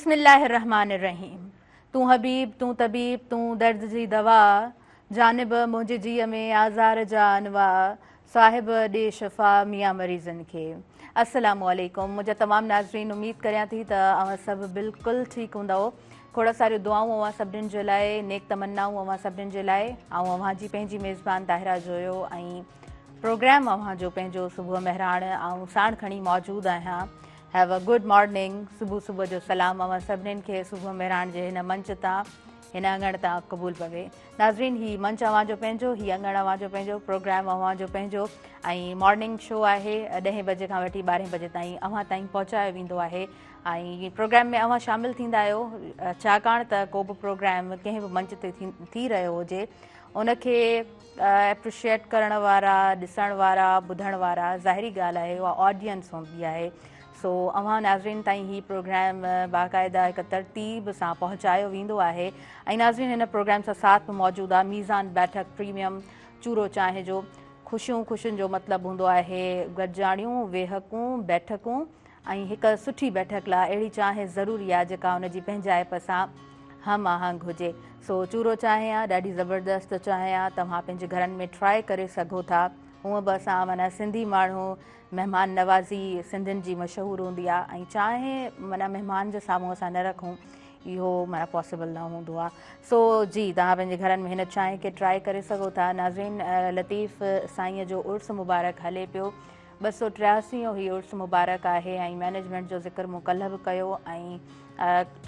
बिस्मिल्लाहिर्रहमानिर्रहीम। तू हबीब तू तबीब तू दर्द जी दवा, जानिब मुंहिंजी जीअ में आज़ार जा अनवा, साहिब ॾे शफ़ा मियां मरीज़नि खे। अस्सलामु अलैकुम। मुंहिंजा तमामु नाज़रीन, उमेद करियां थी त अवां सभु बिल्कुलु ठीकु हूंदव। खोड़ सारियूं दुआऊं अवां सभिनीनि जे लाइ, नेक तमन्नाऊं अवां सभिनीनि जे लाइ। ऐं अवां जी पंहिंजी मेज़बान ताहिरा जोयो ऐं प्रोग्राम अवां जो पंहिंजो सुबुह महिराण ऐं साण खणी मौजूदु आहियां। Have a good morning. सुबुह सुबुह जो सलाम अवां सभिनीनि खे सुबुह महिराण जे हिन मंच तां, हिन अङण तां क़बूल पवे। नाज़रीन, ही मंच अवां जो पंहिंजो, ही अङण अवां जो पंहिंजो, प्रोग्राम अवां जो पंहिंजो ऐं मॉर्निंग शो आहे 10 बजे खां वठी 12 बजे ताईं अवां ताईं पहुचायो वेंदो आहे। ऐं प्रोग्राम में अवां शामिलु थींदा आहियो छाकाणि त को बि प्रोग्राम कंहिं बि मंच ते थी रहियो हुजे उनखे एप्रिशिएट करण वारा, ॾिसण वारा, ॿुधण वारा, ज़ाहिरी ॻाल्हि आहे उहा ऑडियंस हूंदी आहे। सो अवां नाज़रीन ताईं ही प्रोग्राम बाक़ाइदा हिकु तरतीब सां पहुचायो वेंदो आहे। ऐं नाज़रीन, हिन प्रोग्राम सां साथ में मौजूदु आहे मीज़ान बैठक प्रीमियम चूरो चांहि जो। ख़ुशियुनि जो मतिलबु हूंदो आहे गॾिजाणियूं, वेहकूं, बैठकूं ऐं हिकु सुठी बैठक लाइ अहिड़ी चांहि ज़रूरी आहे जेका हुनजी पंहिंजाइप सां हम आहंग हुजे। सो चूरो चांहि आहे, ॾाढी ज़बरदस्त चांहि आहे। तव्हां पंहिंजे घरनि में ट्राए करे सघो था। हूअं बि असां माना सिंधी माण्हू, महिमान नवाज़ी सिंधियुनि जी मशहूरु हूंदी आहे ऐं चांहि माना महिमान जे साम्हूं असां न रखूं इहो माना पॉसिबल न हूंदो आहे। सो जी, तव्हां पंहिंजे घरनि में हिन चांहि खे ट्राए करे सघो था। नाज़रीन, लतीफ़ साईंअ जो उर्स मुबारक हले पियो। 283 ही उर्स मुबारक आहे ऐं मैनेजमेंट जो ज़िक्र मूं कल्ह बि कयो ऐं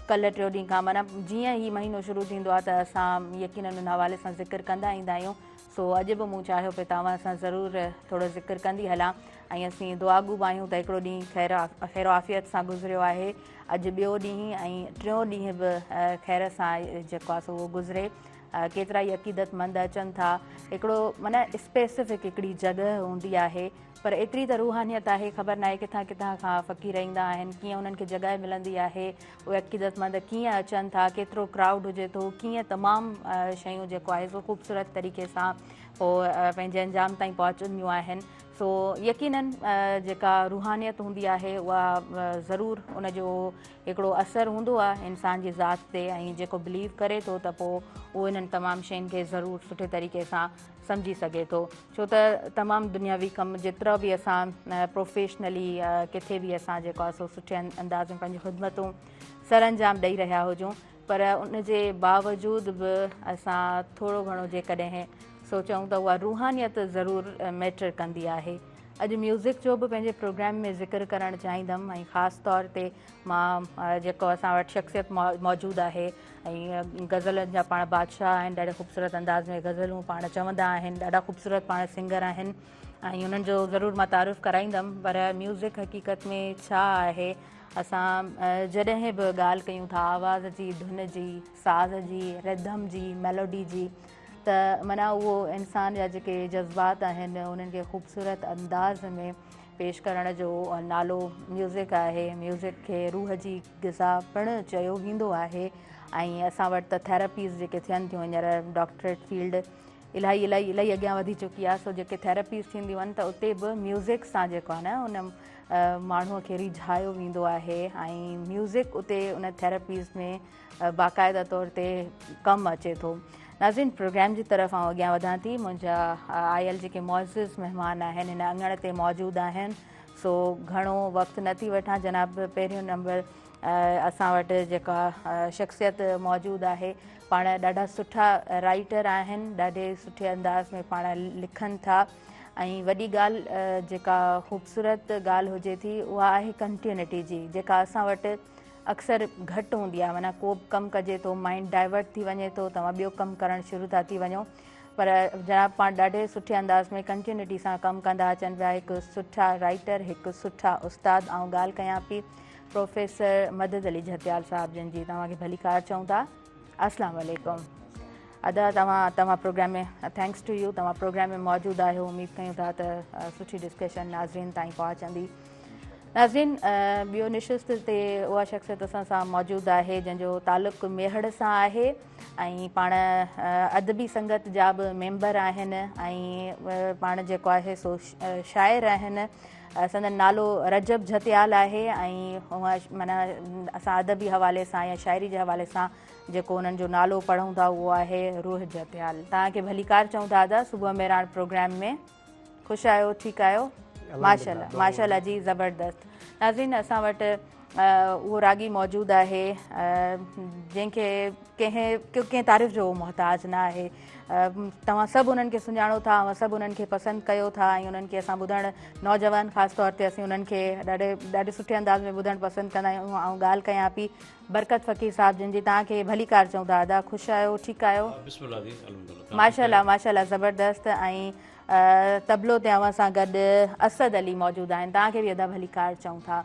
कल्ह टियों ॾींहं खां माना जीअं ई महीनो शुरू थींदो आहे त असां यकीननि हुन हवाले सां ज़िक्र कंदा ईंदा आहियूं। सो अॼु बि मूं चाहियो पियो तव्हां सां ज़रूरु थोरो ज़िक्र कंदी हलां ऐं असीं दुआगू बि आहियूं त हिकिड़ो ॾींहुं ख़ैर आफ़ियत सां गुज़रियो आहे। अॼु ॿियो ॾींहुं ऐं टियों ॾींहुं बि ख़ैर सां जेको आहे सो उहो गुज़रे। केतिरा ई अक़ीदतमंद अचनि था। हिकिड़ो माना स्पेसिफिक हिकिड़ी जॻह हूंदी आहे, पर एतिरी त रूहानियत आहे, ख़बर न आहे किथां किथां खां फ़क़ीर ईंदा आहिनि, कीअं उन्हनि खे जॻह मिलंदी आहे, उहे अक़ीदतमंद कीअं अचनि था, केतिरो क्राउड हुजे थो, कीअं तमामु शयूं जेको आहे सो ख़ूबसूरत तरीक़े सां पोइ पंहिंजे अंजाम ताईं पहुचंदियूं आहिनि। सो यकीननि जेका रूहानियत हूंदी आहे उहा ज़रूरु उनजो हिकिड़ो असरु हूंदो आहे इंसान जी ज़ात ते ऐं जेको बिलीव करे थो त पोइ उहो इन्हनि तमामु शयुनि खे ज़रूरु सुठे तरीक़े सां सम्झी सघे थो। छो त तमामु दुनियावी कमु जेतिरा बि असां प्रोफेशनली किथे बि असां जेको आहे सो सुठे अंदाज़ में पंहिंजूं ख़िदमतूं सर अंजाम ॾेई रहिया हुजूं, पर उनजे बावजूदि बि असां थोरो घणो जेकॾहिं सोचूं त उहा रूहानियत ज़रूरु मैटर कंदी आहे। अॼु म्यूज़िक जो बि पंहिंजे प्रोग्राम में ज़िक्र करणु चाहींदमि ऐं ख़ासि तौर ते मां जेको असां वटि शख़्सियत मौजूदु आहे ऐं गज़लनि जा पाण बादशाह आहिनि, ॾाढे ख़ूबसूरत अंदाज़ में गज़लूं पाण चवंदा आहिनि, ॾाढा ख़ूबसूरत पाण सिंगर आहिनि ऐं उन्हनि जो ज़रूरु मां तारीफ़ कराईंदमि। पर म्यूज़िक हक़ीक़त में छा आहे, असां जॾहिं बि ॻाल्हि कयूं था आवाज़ जी, धुन जी, साज़ जी, रिदम जी, मेलोडी जी, त माना उहो इंसान जा जेके जज़्बात आहिनि उन्हनि खे ख़ूबसूरत अंदाज़ में पेश करण जो नालो म्यूज़िक आहे। म्यूज़िक खे रूह जी ग़िज़ा पिणु चयो वेंदो आहे ऐं असां वटि त थेरेपीज़ जेके थियनि थियूं हींअर डॉक्टरेट फील्ड इलाही अॻियां वधी चुकी आहे। सो जेके थेरेपीज़ थींदियूं आहिनि त उते बि म्यूज़िक सां जेको आहे न उन माण्हूअ खे रिझायो वेंदो आहे ऐं म्यूज़िक उते उन थेरेपीज़ में बाक़ाइदा तौर ते कमु अचे थो। नाज़रीन, प्रोग्राम जी तरफ़ आउं अॻियां वधां थी। मुंहिंजा आयल जेके मुअज़्ज़िज़ महिमान आहिनि हिन अङण ते मौजूदु आहिनि। सो घणो वक़्तु न थी वठां जनाब, पहिरियों नंबर असां वटि जेका शख़्सियत मौजूदु आहे, पाण ॾाढा सुठा राइटर आहिनि, ॾाढे सुठे अंदाज़ में पाण लिखनि था ऐं वॾी ॻाल्हि जेका ख़ूबसूरत ॻाल्हि हुजे थी उहा आहे कंटिन्यूटी जी, जेका असां वटि अक्सर घटि हूंदी आहे। माना को बि कमु कजे थो, माइंड डाइवर्ट थी वञे थो, तव्हां ॿियो कमु करणु शुरू था थी वञो, पर जनाब पाण ॾाढे सुठे अंदाज़ में कंटिन्यूटी सां कमु कंदा अचनि पिया। हिकु सुठा राइटर, हिकु सुठा उस्ताद। ऐं ॻाल्हि कयां पई प्रोफेसर मदद अली झत्याल साहिब जिन जी, तव्हांखे भली कार चऊं था। अस्सलाम वालेकुम अदा, तव्हां प्रोग्राम में थैंक्स टू यू, तव्हां प्रोग्राम में मौजूदु आहियो। उमेद कयूं था त सुठी डिस्कशन नाज़रीन ताईं पहुचंदी। नाज़रीन, ॿियो निशिस्त ते उहा शख़्सियत असां सां मौजूदु आहे जंहिंजो तालुक़ु मेहड़ सां आहे ऐं पाण अदबी संगत जा बि मेंबर आहिनि ऐं पाण जेको आहे सो शाइर आहिनि। संदन नालो रजब जतियाल आहे ऐं हूअं माना असां अदबी हवाले सां या शाइरी जे हवाले सां जेको उन्हनि जो नालो पढ़ूं था उहो आहे रूह जतियाल। तव्हांखे भलीकार चऊं था दादा सुबुह में राण प्रोग्राम में। ख़ुशि आहियो, ठीकु आहियो? माशाल्लाह माशाल्लाह जी, ज़बरदस्त। नाज़रीन असां वटि उहो रागी मौजूदु आहे जंहिंखे कंहिं तारीफ़ जो मुहताज न आहे। तव्हां सभु उन्हनि खे सुञाणो था, तव्हां सभु उन्हनि खे पसंदि कयो था ऐं उन्हनि खे असां ॿुधणु नौजवान ख़ासि तौर ते असीं उन्हनि खे ॾाढे सुठे अंदाज़ में ॿुधणु पसंदि कंदा आहियूं। ऐं ॻाल्हि कयां पई बरकत फ़क़ीर साहिब जिन जी तव्हांखे भलीकार चऊं था दादा। ख़ुशि आहियो, ठीकु आहियो? माशाल्लाह माशाल्लाह ज़बरदस्त। ऐं तबलो ते अव्हां सां गॾु असद अली मौजूदु आहिनि, तव्हांखे बि अदा भलीकार चऊं था।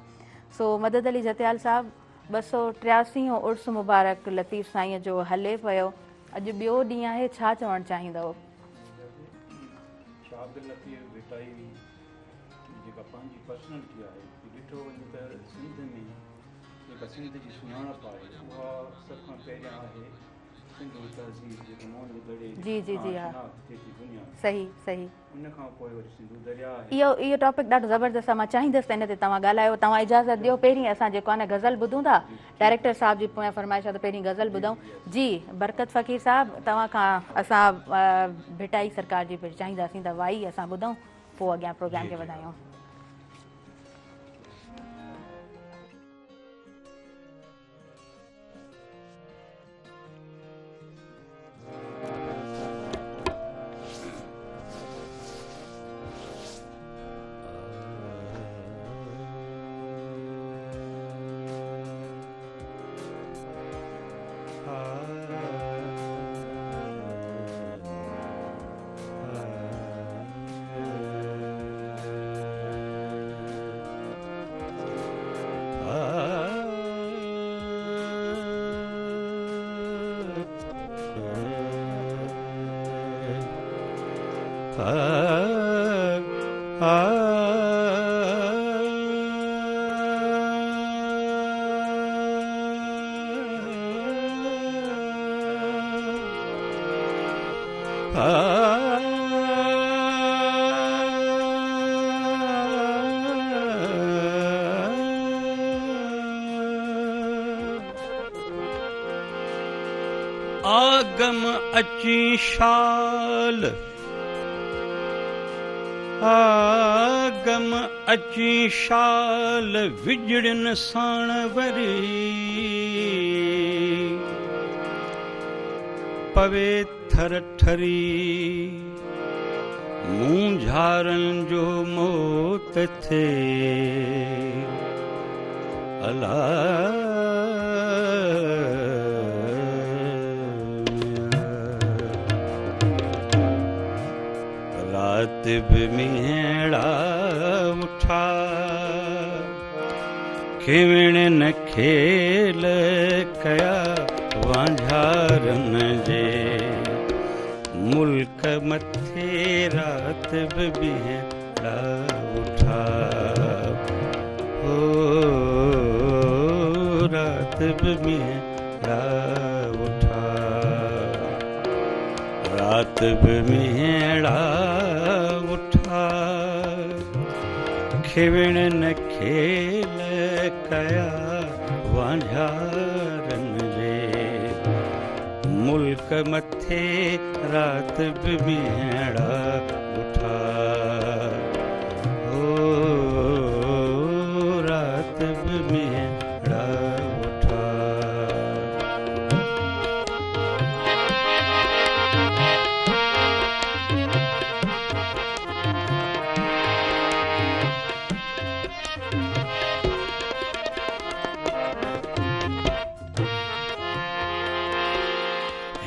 सो मदद अली जतियाल साहिबु 283 उर्स मुबारक लतीफ़ साईं जो हले पियो, अॼु ॿियो ॾींहुं आहे, छा चवणु चाहींदव? जेका पंहिंजी पर्सनैलिटी आहे ॾिठो वञे त सिंध में जेका सिंध जी सुञाणप आहे उहा सभ खां पहिरियां आहे सिंध जी तहज़ीब जेको मोहन गढ़े जी जी जी हा दुनिया सही सही। उन खां पोइ वरी सिंधु दरिया आहे। इहो टॉपिक ॾाढो ज़बरदस्त आहे, मां चाहींदसि त इन ते तव्हां ॻाल्हायो। तव्हां इजाज़त ॾियो पहिरीं असां जेको आहे न गज़ल ॿुधूं था, डायरेक्टर साहिब जी पोयां फरमाइश आहे त पहिरीं गज़ल ॿुधूं। जी बरकत फ़क़ीर साहिबु तव्हां खां असां भिटाई सरकार जी चाहींदासीं त वाई असां ॿुधूं, पोइ अॻियां प्रोग्राम खे वधायूं। आगम अची शाल आगम अची शाल विजड़न साण वरी पवे थर ठरी मुंझारन जो मौत थे अला रात मीड़ा उठा खिवण न खेल कया वांझारन जे मुल्क मथे रात मीड़ा उठा ओ रात मीड़ा उठा रात मीड़ा उठा खिवण न खेल कया वांझारन जे मुल्क मथे रात मीड़ा उठा ओ रात मीड़ा उठा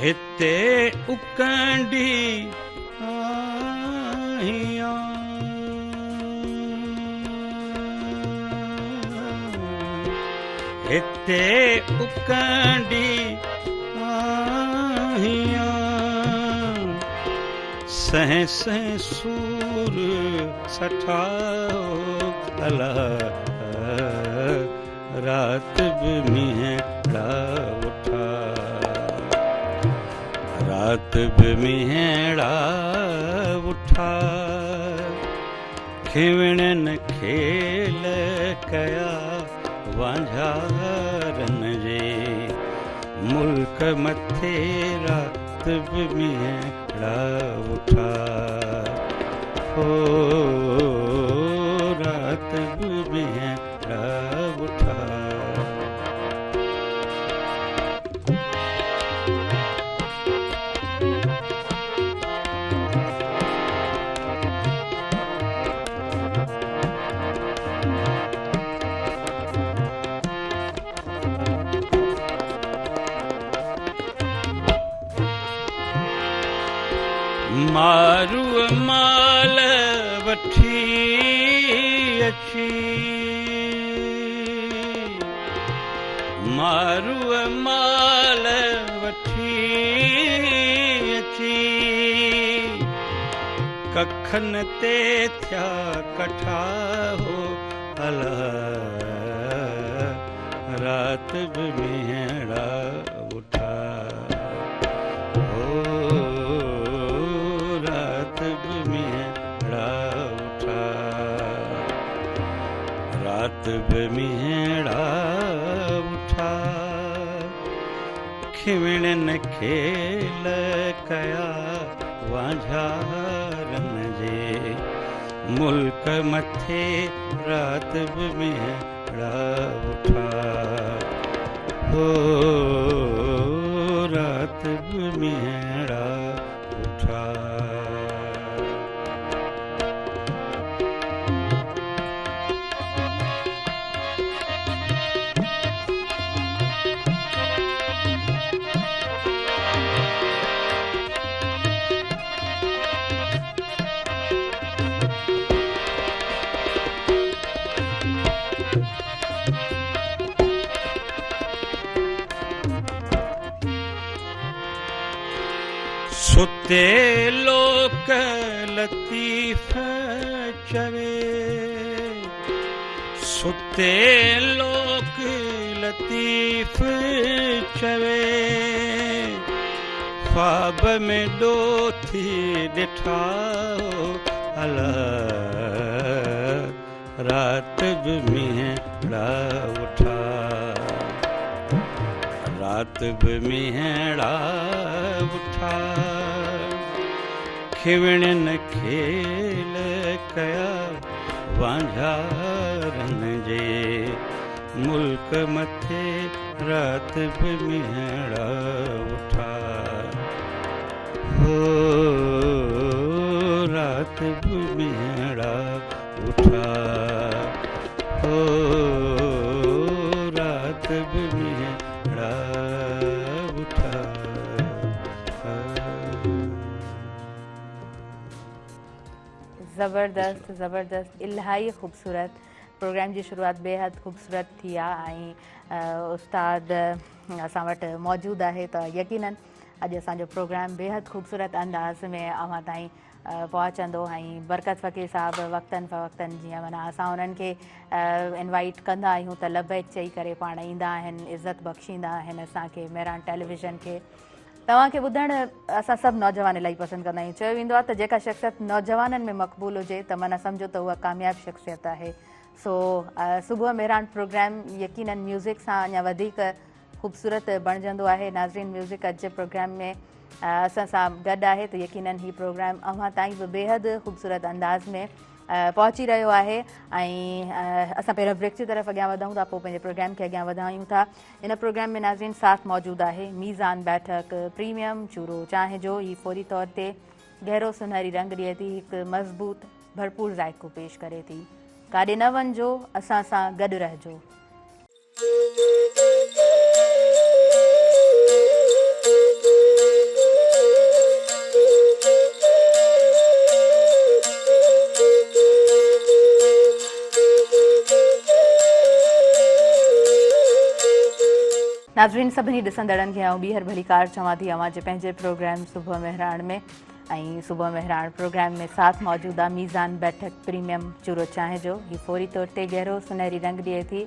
हिते उकंडी आहियां हिते उकंडी आहियां सह सह सूर सठाओ अला रात मीड़ा उठा रात मीड़ा उठा खिवणन खेल कया वांझारन जे मुल्क मथे रात बि मींहड़ा उठा हो रात बि मींहड़ा उठा मारू माल वठी अची मारू माल वठी अची कखन ते थिया कठा हो अला रात बि मींहड़ा उठा रात बि मींहड़ा उठा खिवणन खेल कया वांझारन जे मुल्क मथे रात बि मींहड़ा उठा हो रात बि मींहड़ा उठा सुते लोक लतीफ़ चवे सुते लोक लतीफ़ चवे ख्वाब में ॾोथी ॾिठा अला रात बि मींहड़ा उठा रात बि मींहड़ा उठा खिवणन खेल कया वांझारन जे मुल्क मथे रात बि मींहड़ा उठा हो रात बि मींहड़ा उठा हो रात बि मींहड़ा उठा ज़बरदस्त ज़बरदस्त इलाही ख़ूबसूरत प्रोग्राम जी शुरूआत बेहद ख़ूबसूरत थी आहे ऐं उस्ताद असां वटि मौजूदु आहे त यकीनन अॼु असांजो प्रोग्राम बेहद ख़ूबसूरत अंदाज़ में अव्हां ताईं पहुचंदो ऐं बरकत फ़क़ीर साहिबु वक़्तनि फ़वक़्तनि जीअं माना असां उन्हनि खे इनवाइट कंदा आहियूं त लबैक चई करे पाण ईंदा आहिनि इज़त बख़्शींदा आहिनि असांखे मेहरान टेलीविज़न खे तव्हांखे ॿुधणु असां सभु नौजवान इलाही पसंदि कंदा आहियूं चयो वेंदो आहे त जेका शख़्सियत नौजवाननि में मक़बूल हुजे त माना सम्झो त उहा कामयाबु शख़्सियत आहे सो सुबुह मेहरान प्रोग्राम यकीनन म्यूज़िक सां अञा वधीक ख़ूबसूरत बणिजंदो आहे नाज़रीन म्यूज़िक अॼु जे प्रोग्राम में असां सां गॾु आहे त यकीनन हीउ प्रोग्राम अव्हां ताईं बि बेहद ख़ूबसूरत अंदाज़ में पहुची रहियो आहे ऐं असां पहिरियों ब्रेक जी तरफ़ अॻियां वधूं था पोइ पंहिंजे प्रोग्राम खे अॻियां वधायूं था इन प्रोग्राम में नाज़रीन साथ मौजूदु आहे मीज़ान बैठक प्रीमियम चूरो चांहि जो ही फौरी तौर ते गहरो सुनहरी रंग ॾिए थी हिकु मज़बूत भरपूर ज़ाइक़ो पेश करे थी काॾे न वञिजो असां सां गॾु रहिजो नाज़रीन सभिनी ॾिसंदड़नि खे आउं ॿीहर भली कार चवां थी अव्हां जे पंहिंजे प्रोग्राम सुबुह मेहरान में ऐं सुबुह मेहरान प्रोग्राम में साथ मौजूदु आहे मीज़ान बैठक प्रीमियम चूरो चांहि जो ही फौरी तौर ते गहरो सुनहरी रंग ॾिए थी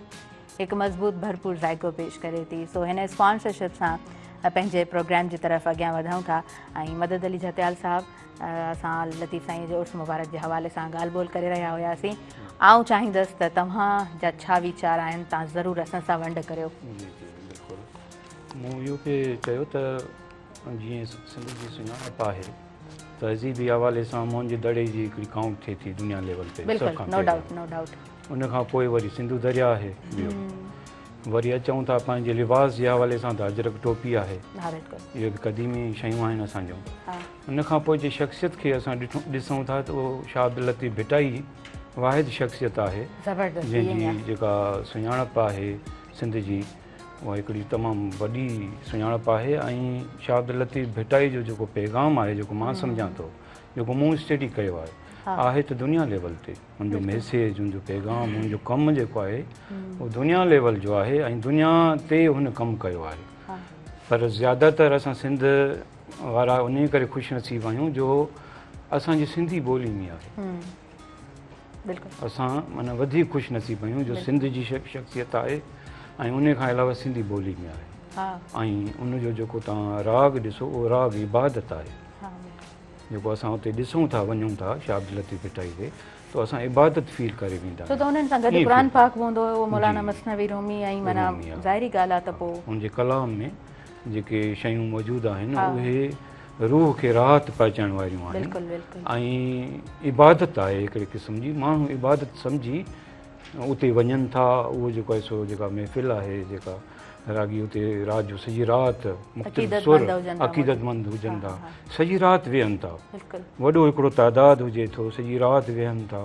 हिकु मज़बूत भरपूर ज़ाइक़ो पेश करे थी सो हिन स्पॉन्सरशिप सां पंहिंजे प्रोग्राम जी तरफ़ अॻियां वधूं था ऐं मदद अली जतियाल साहब असां लतीफ़ साईं जे उर्स मुबारक जे हवाले सां ॻाल्हि ॿोल करे रहिया हुआसीं। आउं चाहींदसि त तव्हां जा छा वीचार आहिनि, तव्हां ज़रूरु असां सां वंड करियो। जी जी बिल्कुलु। मूं इहो पिए चयो त जीअं सिंध जी सुञाणप आहे तहज़ीबी हवाले सां मुंहिंजे दड़े जी हिकिड़ी काउंट थिए थी दुनिया लेवल ते। बिल्कुलु, नो डाउट नो डाउट। उनखां पोइ वरी सिंधु दरिया आहे ॿियो, वरी अचूं था पंहिंजे लिबास जे हवाले सां त अजरक टोपी आहे, इहे बि क़दीमी शयूं आहिनि असांजूं। उनखां पोइ जे शख़्सियत खे असां ॾिसूं था त उहो शाह अब्दुल लतीफ़ भिटाई वाहिद शख़्सियत आहे जंहिंजी जेका सुञाणप आहे सिंध जी उहा हिकिड़ी तमामु वॾी सुञाणप आहे। ऐं शाह अब्दुल लतीफ़ भिटाई जो जेको पैगाम आहे, जेको मां सम्झां थो, जेको मूं स्टडी कयो आहे त दुनिया लेवल ते हुनजो मैसेज, हुनजो पैगाम, हुनजो कमु जेको आहे उहो दुनिया लेवल जो आहे ऐं दुनिया ते हुन कमु कयो आहे। पर ज़्यादातर असां सिंध वारा उन करे ख़ुशि नसीब आहियूं जो असांजी सिंधी ॿोली में आहे। असां माना वधीक ख़ुशि नसीब आहियूं जो सिंध जी शख़्सियत आहे ऐं उन खां अलावा सिंधी ॿोली में आहे। ऐं उनजो जेको तव्हां राग ॾिसो उहो राग इबादत आहे। जेको असां हुते ॾिसूं था वञूं था शाह अब्दुल लतीफ़ भिटाई ते त असां इबादत फील करे वेंदा आहियूं। उन्हनि सां गॾु क़ुरान पाक हूंदो हुयो, मौलाना मसनवी रूमी ऐं माना ज़ाहिरी ॻाल्हि आहे त पोइ हुनजे कलाम में जेके शयूं मौजूदु आहिनि उहे रूह खे राहत पहुचाइण वारियूं आहिनि ऐं इबादत आहे हिकिड़े क़िस्म जी। माण्हू इबादत सम्झी उते वञनि था। उहो जेको आहे सो जेका महफ़िल आहे, जेका रागी उते राति जो सॼी राति अक़ीदतमंद हुजनि था, सॼी राति वेहनि था, वॾो हिकिड़ो तइदादु हुजे थो, सॼी राति वेहनि था।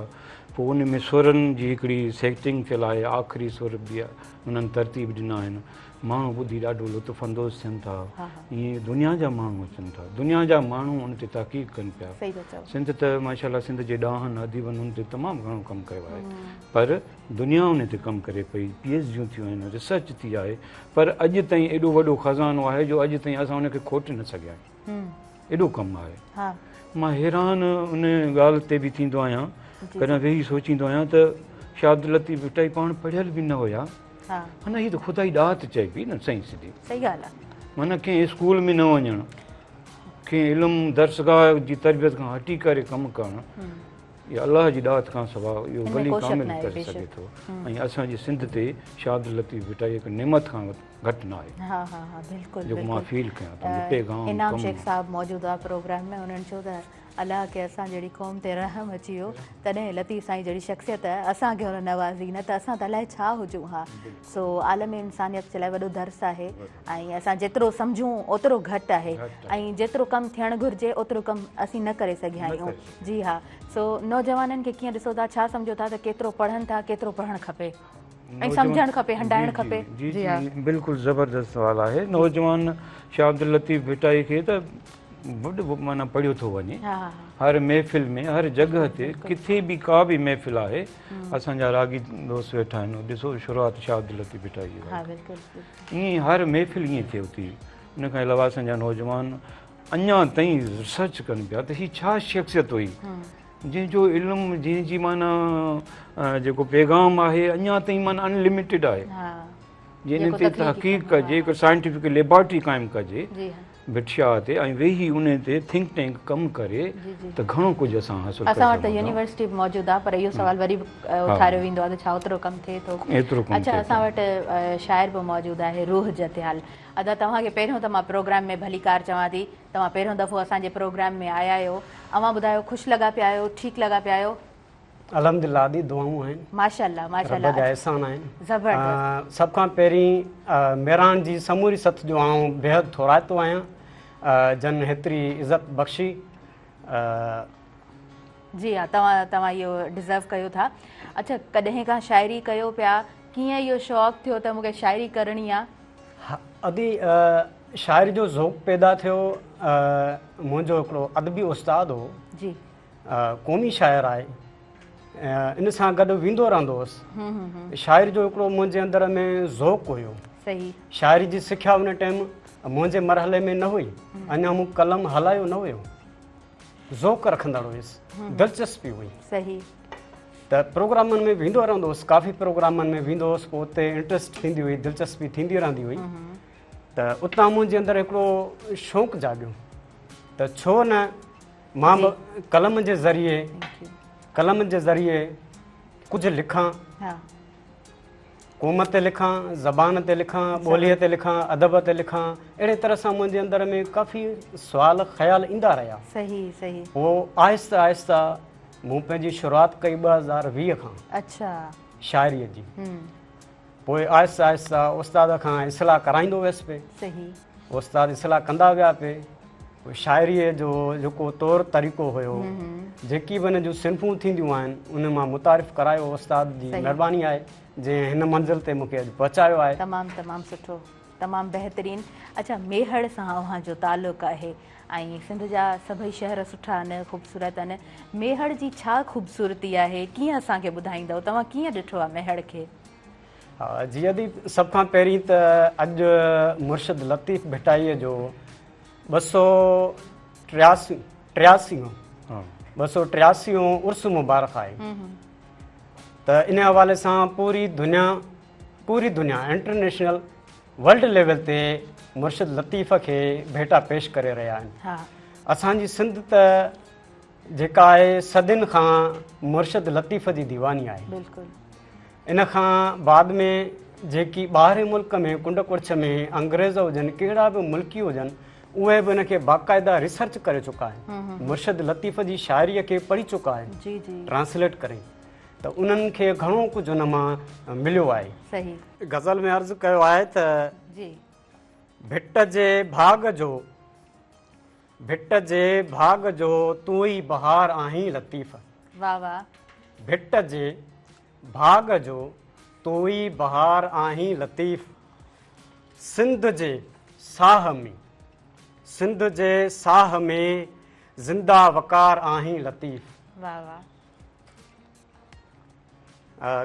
पोइ उन में सुरनि जी हिकिड़ी सेटिंग थियल आहे, आख़िरी सुर बि उन्हनि तरतीब ॾिना आहिनि। माण्हू ॿुधी ॾाढो लुत्फ़ अंदोज़ थियनि था। ईअं दुनिया जा माण्हू अचनि था, दुनिया जा माण्हू उन ते तहक़ीक़ कनि पिया। सिंध त माशाल्लाह सिंध जे ॾाहनि अदीबनि उन ते तमामु घणो कमु कयो आहे, पर दुनिया उन ते कमु करे पई। PhDयूं थियूं आहिनि, रिसर्च थी आहे, पर अॼु ताईं एॾो वॾो ख़ज़ानो आहे जो अॼु ताईं असां उनखे खोटे न सघिया आहियूं। एॾो कमु आहे। मां हैरान उन ॻाल्हि ते बि थींदो आहियां, कॾहिं वेही सोचींदो आहियां त शाह अब्दुल लतीफ़ भिटाई पाण पढ़ियल बि न हुया। माना हीअ त ख़ुदा जी ॾाहत चइबी न सही सिधी। सही ॻाल्हि आहे। माना कंहिं स्कूल में न वञणु, कंहिं इल्मु दर्सगाह जी तरबियत खां हटी करे कमु करणु, इहा अलाह जी ॾाहत खां सवाइ इहो वली कामिल करे सघे थो। ऐं असांजे सिंध ते शाह अब्दुल लतीफ़ भिटाई हिकु नेमत खां घटि न आहे जेको मां फील कयां। इनाम शेख साहब मौजूदु आहे प्रोग्राम में, उन्हनि चयो त अलाह खे असां जहिड़ी क़ौम ते रहम अची वियो, तॾहिं लतीफ़ साईं जहिड़ी शख़्सियत आहे असांखे हुन नवाज़ी, न त असां त अलाए छा हुजूं। सो आलम इंसानियत जे लाइ वॾो दर्स आहे ऐं असां जेतिरो सम्झूं ओतिरो घटि आहे ऐं जेतिरो कमु थियणु घुरिजे ओतिरो कमु असीं न करे सघिया आहियूं। जी हा। सो नौजवाननि खे कीअं ॾिसो था, छा सम्झो था त केतिरो पढ़नि था, केतिरो पढ़णु खपे ऐं सम्झणु खपे, हंडाइणु खपे? जी हा, बिल्कुलु ज़बरदस्त सवालु आहे। नौजवान शाह अब्दुल लतीफ़ भिटाई खे त माना पढ़ियो थो वञे। हर महफ़िल में, हर जॻह ते, किथे बि का बि महफ़िल आहे, असांजा रागी दोस्त वेठा आहिनि, ॾिसो शुरूआति शाह अब्दुल लतीफ़ भिटाई जी। ईअं हर महफ़िल ईअं थिए थी। इन खां अलावा असांजा नौजवान अञा ताईं रिसर्च कनि पिया त हीअ छा शख़्सियत हुई जंहिंजो इल्मु, जंहिंजी माना जेको पैगाम आहे अञा ताईं माना अनलिमिटेड आहे, जंहिं ते तहक़ीक़ कजे, हिकु साइंटिफिक लेबॉरेटरी क़ाइमु कजे बिटशाह ते ऐं वेही उन ते थिंक टैंक कमु करे त घणो कुझु असां हासिलु करे सघूं। असां वटि यूनिवर्सिटी बि मौजूदु आहे, पर इहो सुवाल वरी उथारियो वेंदो आहे त छा ओतिरो कमु थिए थो? एतिरो कमु। अच्छा, असां वटि शाइर बि मौजूदु आहे, रूह जतियाल। अदा तव्हांखे पहिरियों त मां प्रोग्राम में भली कार चवां थी, तव्हां पहिरियों दफ़ो असांजे प्रोग्राम में आया आहियो। अवां ॿुधायो, ख़ुशि लॻा पिया आहियो, ठीकु लॻा पिया आहियो? अल्हम्दुलिल्लाह दी दुआऊं आहिनि, माशाअल्लाह माशाअल्लाह, रब जा एहसान आहिनि। ज़बरदस्त। सभ खां पहिरीं मेरान जी समूरी सथ जो आउं बेहद थोराइतो आहियां, जन हेतिरी इज़त बख़्शी। जी हा, तव्हां इहो डिज़र्व कयो था। अच्छा, कॾहिं खां शाइरी कयो पिया, कीअं इहो शौक़ु थियो त मूंखे शाइरी करणी आहे? अदी शाइरी जो ज़ौक़ पैदा थियो, मुंहिंजो हिकिड़ो अदबी उस्तादु हो जी, क़ौमी शाइर आहे, इन सां गॾु वेंदो रहंदो हुउसि। शाइरी जो हिकिड़ो मुंहिंजे अंदर में ज़ौक़ु हुयो। सही। शाइरी जी सिख्या उन टाइम मुंहिंजे मरहले में न हुई, अञा मूं कलम हलायो न हुयो, ज़ौक़ु रखंदड़ हुयुसि, दिलचस्पी हुई। सही। त प्रोग्रामनि में वेंदो रहंदो हुउसि, काफ़ी प्रोग्रामनि में वेंदो हुउसि, पोइ उते इंट्रस्ट थींदी हुई, दिलचस्पी थींदी रहंदी हुई। त त उतां मुंहिंजे अंदरि हिकिड़ो शौक़ु जाॻियो त छो न मां बि कलम जे ज़रिए कुझु लिखां, क़ौम ते लिखां, ज़बान ते लिखां, ॿोलीअ ते लिखां, अदब ते लिखां। अहिड़े तरह सां मुंहिंजे अंदर में काफ़ी सुवाल ख़्याल ईंदा रहिया। सही सही। पोइ आहिस्ता आहिस्ता मूं पंहिंजी शुरूआति कई 2020 खां। अच्छा। शाइरीअ जी। पोइ आहिस्ता आहिस्ता उस्ताद खां इस्लाह कराईंदो वियुसि पे। सही। उस्ताद इस्लाह कंदा विया पे। शाइरीअ जो जेको तौरु तरीक़ो हुयो, जेकी बि हिन जूं सिन्फ़ूं थींदियूं आहिनि उन मां मुतारिफ़ करायो। उस्ताद जी महिरबानी आहे जंहिं हिन मंज़िल ते मूंखे अॼु पहुचायो आहे। तमामु तमामु सुठो, तमामु बहितरीनु। अच्छा, मेहड़ सां अव्हांजो तालुक़ु आहे ऐं सिंध जा सभई शहर सुठा आहिनि, ख़ूबसूरत आहिनि। मेहड़ जी छा ख़ूबसूरती आहे, कीअं असांखे ॿुधाईंदव? तव्हां कीअं ॾिठो आहे मेहड़ खे? हा जी, अदी सभ खां पहिरीं त अॼु मुर्शिद लतीफ़ भिटाईअ जो 283 उर्स मुबारक आहे। त इन हवाले सां पूरी दुनिया इंटरनेशनल वर्ल्ड लेवल ते मुर्शिद लतीफ़ खे भेटा पेश करे रहिया आहिनि। असांजी सिंध त जेका आहे सदियुनि खां मुर्शिद लतीफ़ जी दीवानी आहे। इन खां बाद में जेकी ॿाहिरि मुल्क में कुंड कुर्छ में अंग्रेज़ हुजनि, कहिड़ा बि मुल्की हुजनि, उहे बि हिनखे बाक़ाइदा रिसर्च करे चुका आहिनि। मुर्शिद लतीफ़ जी शाइरीअ खे पढ़ी चुका आहिनि, ट्रांसलेट करे। त उन्हनि खे घणो कुझु हुन मां मिलियो आहे। सही। गज़ल में अर्ज़ु कयो आहे त भिट जे भाग जो तूं ई बहार आहीं लतीफ़। वाह वाह। भिट जे भाग जो तूं ई बहार आहीं लतीफ़। सिंध जे साह में ज़िंदा वकार आहीं लतीफ़। वाह वाह।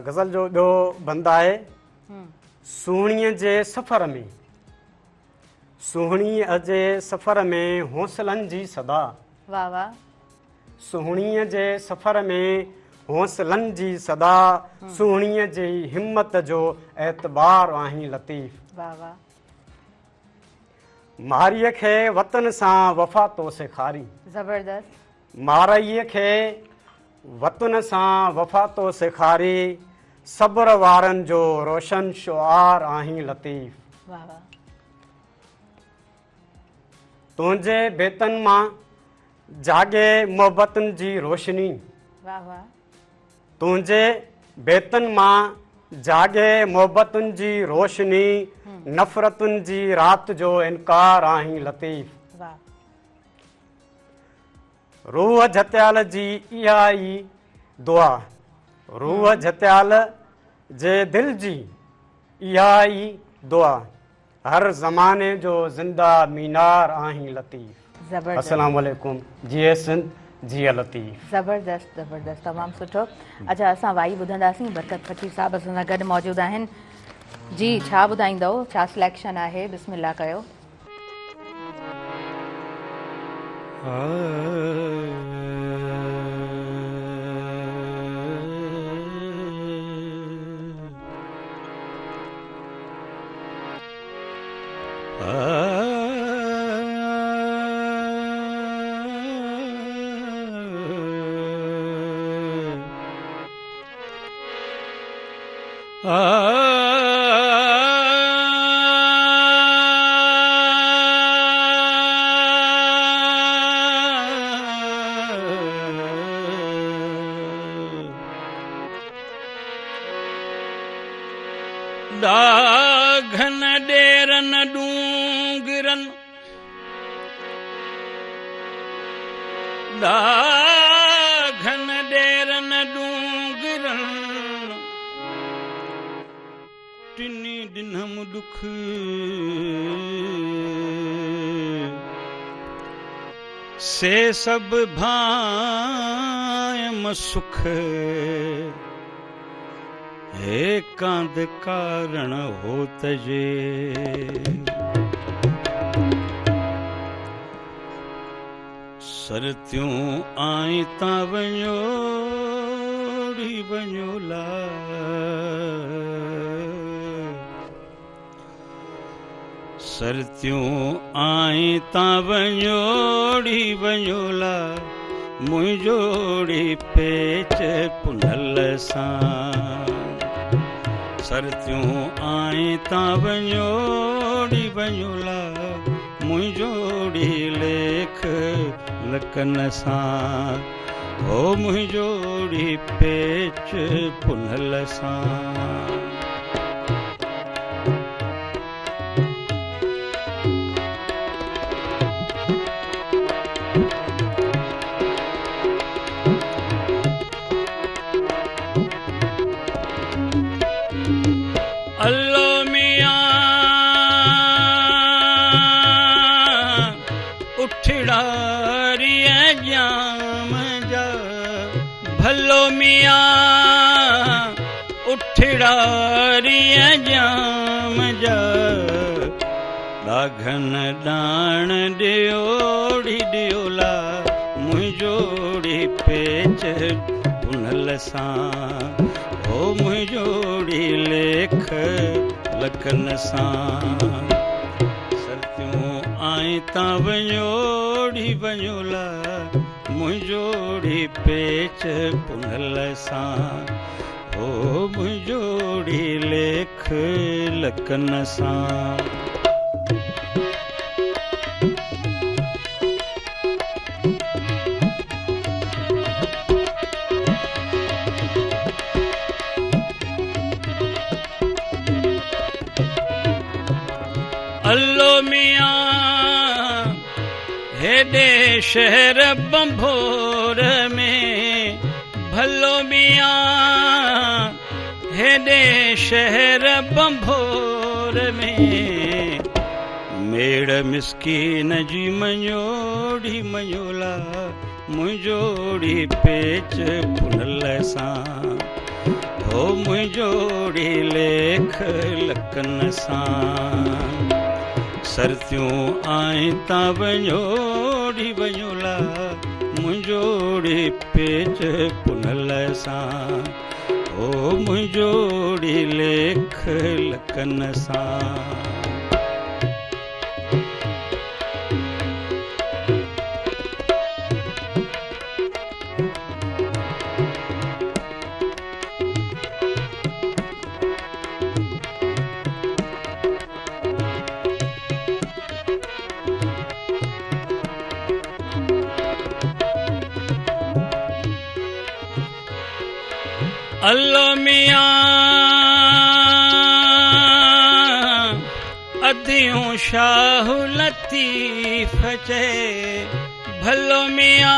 गज़ल जो ॿियो बंद आहे सुहिणीअ जे सफ़र में हौसलनि जी सदा। वाह वाह। सुहिणीअ जे सफ़र में हौसलनि जी सदा, सुहिणीअ जी हिम्मत जो एतबार आहीं लतीफ़। वाह वाह। मारीअ खे वतन सां वफ़ा तो सेखारी। ज़बरदस्त। मारीअ खे वतन सां वफ़ा तो सेखारी, सब्र वारनि जो रोशन शुआर आहीं लतीफ़। वाह वाह। तुंहिंजे बेतन मां जागे मोहबतनि जी रोशनी। वाह वाह। तुंहिंजे बेतन मां जागे मोहबतुनि जी रोशनी, नफ़रतुनि जी राति जो इनकार आहीं लतीफ़। वाह। रूह जतियाल जी इहा ई दुआ, रूह जतियाल जे दिल जी इहा ई दुआ, हर ज़माने जो ज़िंदा मीनार आहीं लतीफ़। ज़बरदस्त। अस्सलाम वालेकुम। जिए सिंध जिए लतीफ़। ज़बरदस्त ज़बरदस्त, तमामु सुठो। अच्छा, असां वाई ॿुधंदासीं। बरकत फ़कीर साहब असां सां गॾु मौजूदु आहिनि। जी, छा ॿुधाईंदव? छा सिलेक्शन आहे? बिस्मिल्लाह कयो। दाघन डेरन डूंगरन, दाघन डेरन डूंगरन, टिनी दिनम दुख से सब भायम सुख, एकांत कारण होत जे सरत्यूं आई ता वञोड़ी वञोला, सरतियूं आई तां वञोड़ी वञोला मुंहिंजोड़ी पेच पुनल सां सरतियूं आई तां वञोड़ी वञोला मुंहिंजोड़ी लेख लकन सां हो मुंहिंजोड़ी पेच पुनल सां उठड़ारिया जाम जा दाघन डाण ॾियोड़ी ॾियोला मुंहिंजोड़ी पेच पुनल सां हो मुंहिंजोड़ी लेख लकन सां सरतियूं आई तां वञोड़ी वञोला मुंहिंजोड़ी पेच पुनल सां हो मुंहिंजोड़ी लेख लकन सां अल्लो मियां हेॾे शहर बंभोर में भलो मियां हेॾे शहर बंभोर में मेड़ मिस्कीन जी मञोड़ी मञोला मुंहिंजोड़ी पेच पुनल सां हो मुंहिंजोड़ी लेख लकन सां सरतियूं आई तां वञोड़ी वञोला मुंहिंजोड़ी पेच पुनल सां हो मुंहिंजोड़ी लेख लकन सां अल्लो मियां अधियूं शाह लतीफ़ चए भलो मियां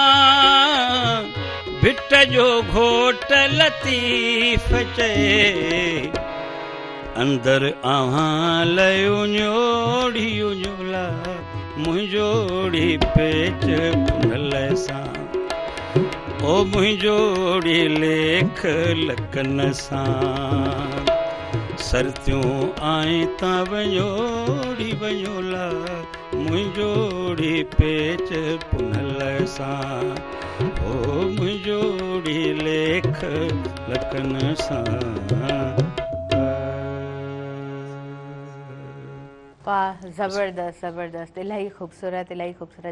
भिट जो घोट लतीफ़ चए अंदर आहां लयो न्योड़ी उञोला मुंहिंजोड़ी पेच पुनल सां ओ मुंहिंजोड़ी लेख लकन सां सरतियूं आई तां वञोड़ी वञोला मुंहिंजोड़ी पेच पुनल सां ओ मुंहिंजोड़ी लेख लकन सां वाह ज़बरदस्त ज़बरदस्त इलाही ख़ूबसूरत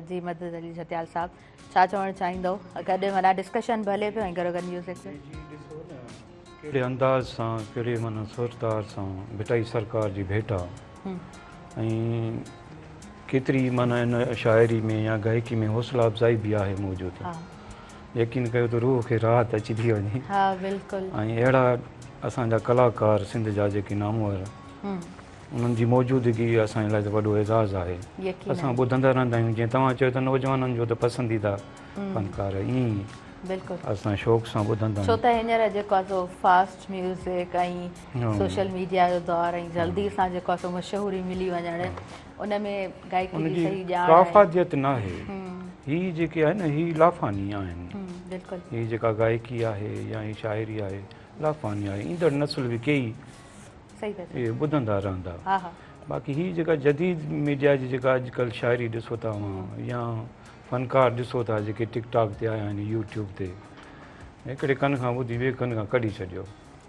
जी मदद अली जतियाल साहब छा चवणु चाहींदो गॾु माना डिस्कशन भले पियो ऐं गॾो गॾु म्यूज़िक में कहिड़े अंदाज़ सां कहिड़े माना सुरतार सां भिटाई सरकार जी भेट आहे ऐं केतिरी माना इन शाइरी में या गायकी में हौसला अफ़ज़ाई बि आहे मौजूदु यकीन कयो त रूह खे राहत अची थी वञे हा बिल्कुलु ऐं अहिड़ा असांजा कलाकार सिंध जा जेके नामवर उन्हनि जी मौजूदगी असांजे लाइ त वॾो एज़ाज़ आहे असां ॿुधंदा रहंदा आहियूं जीअं तव्हां चयो त नौजवाननि जो त पसंदीदा फनकार ईअं ई बिल्कुलु असां शौक़ सां ॿुधंदा आहियूं छो त हींअर जेको आहे सो फास्ट म्यूज़िक ऐं सोशल मीडिया जो दौरु ऐं जल्दी सां जेको आहे सो मशहूरी मिली वञणु उन में गायकी जी सही ॼाण काफ़ादियत न आहे हीअ जेके आहे न हीअ लाफ़ानी आहिनि बिल्कुलु हीअ जेका गायकी आहे या हीअ शाइरी आहे लाफ़ानी आहे ईंदड़ नसुल बि कई इहे ॿुधंदा रहंदा बाक़ी हीअ जेका जदीद मीडिया जी जेका अॼुकल्ह शाइरी ॾिसो था या फ़नकार ॾिसो था जेके टिकटॉक ते आया आहिनि यूट्यूब ते हिकिड़े कन खां ॿुधी ॿिए कन खां कढी छॾियो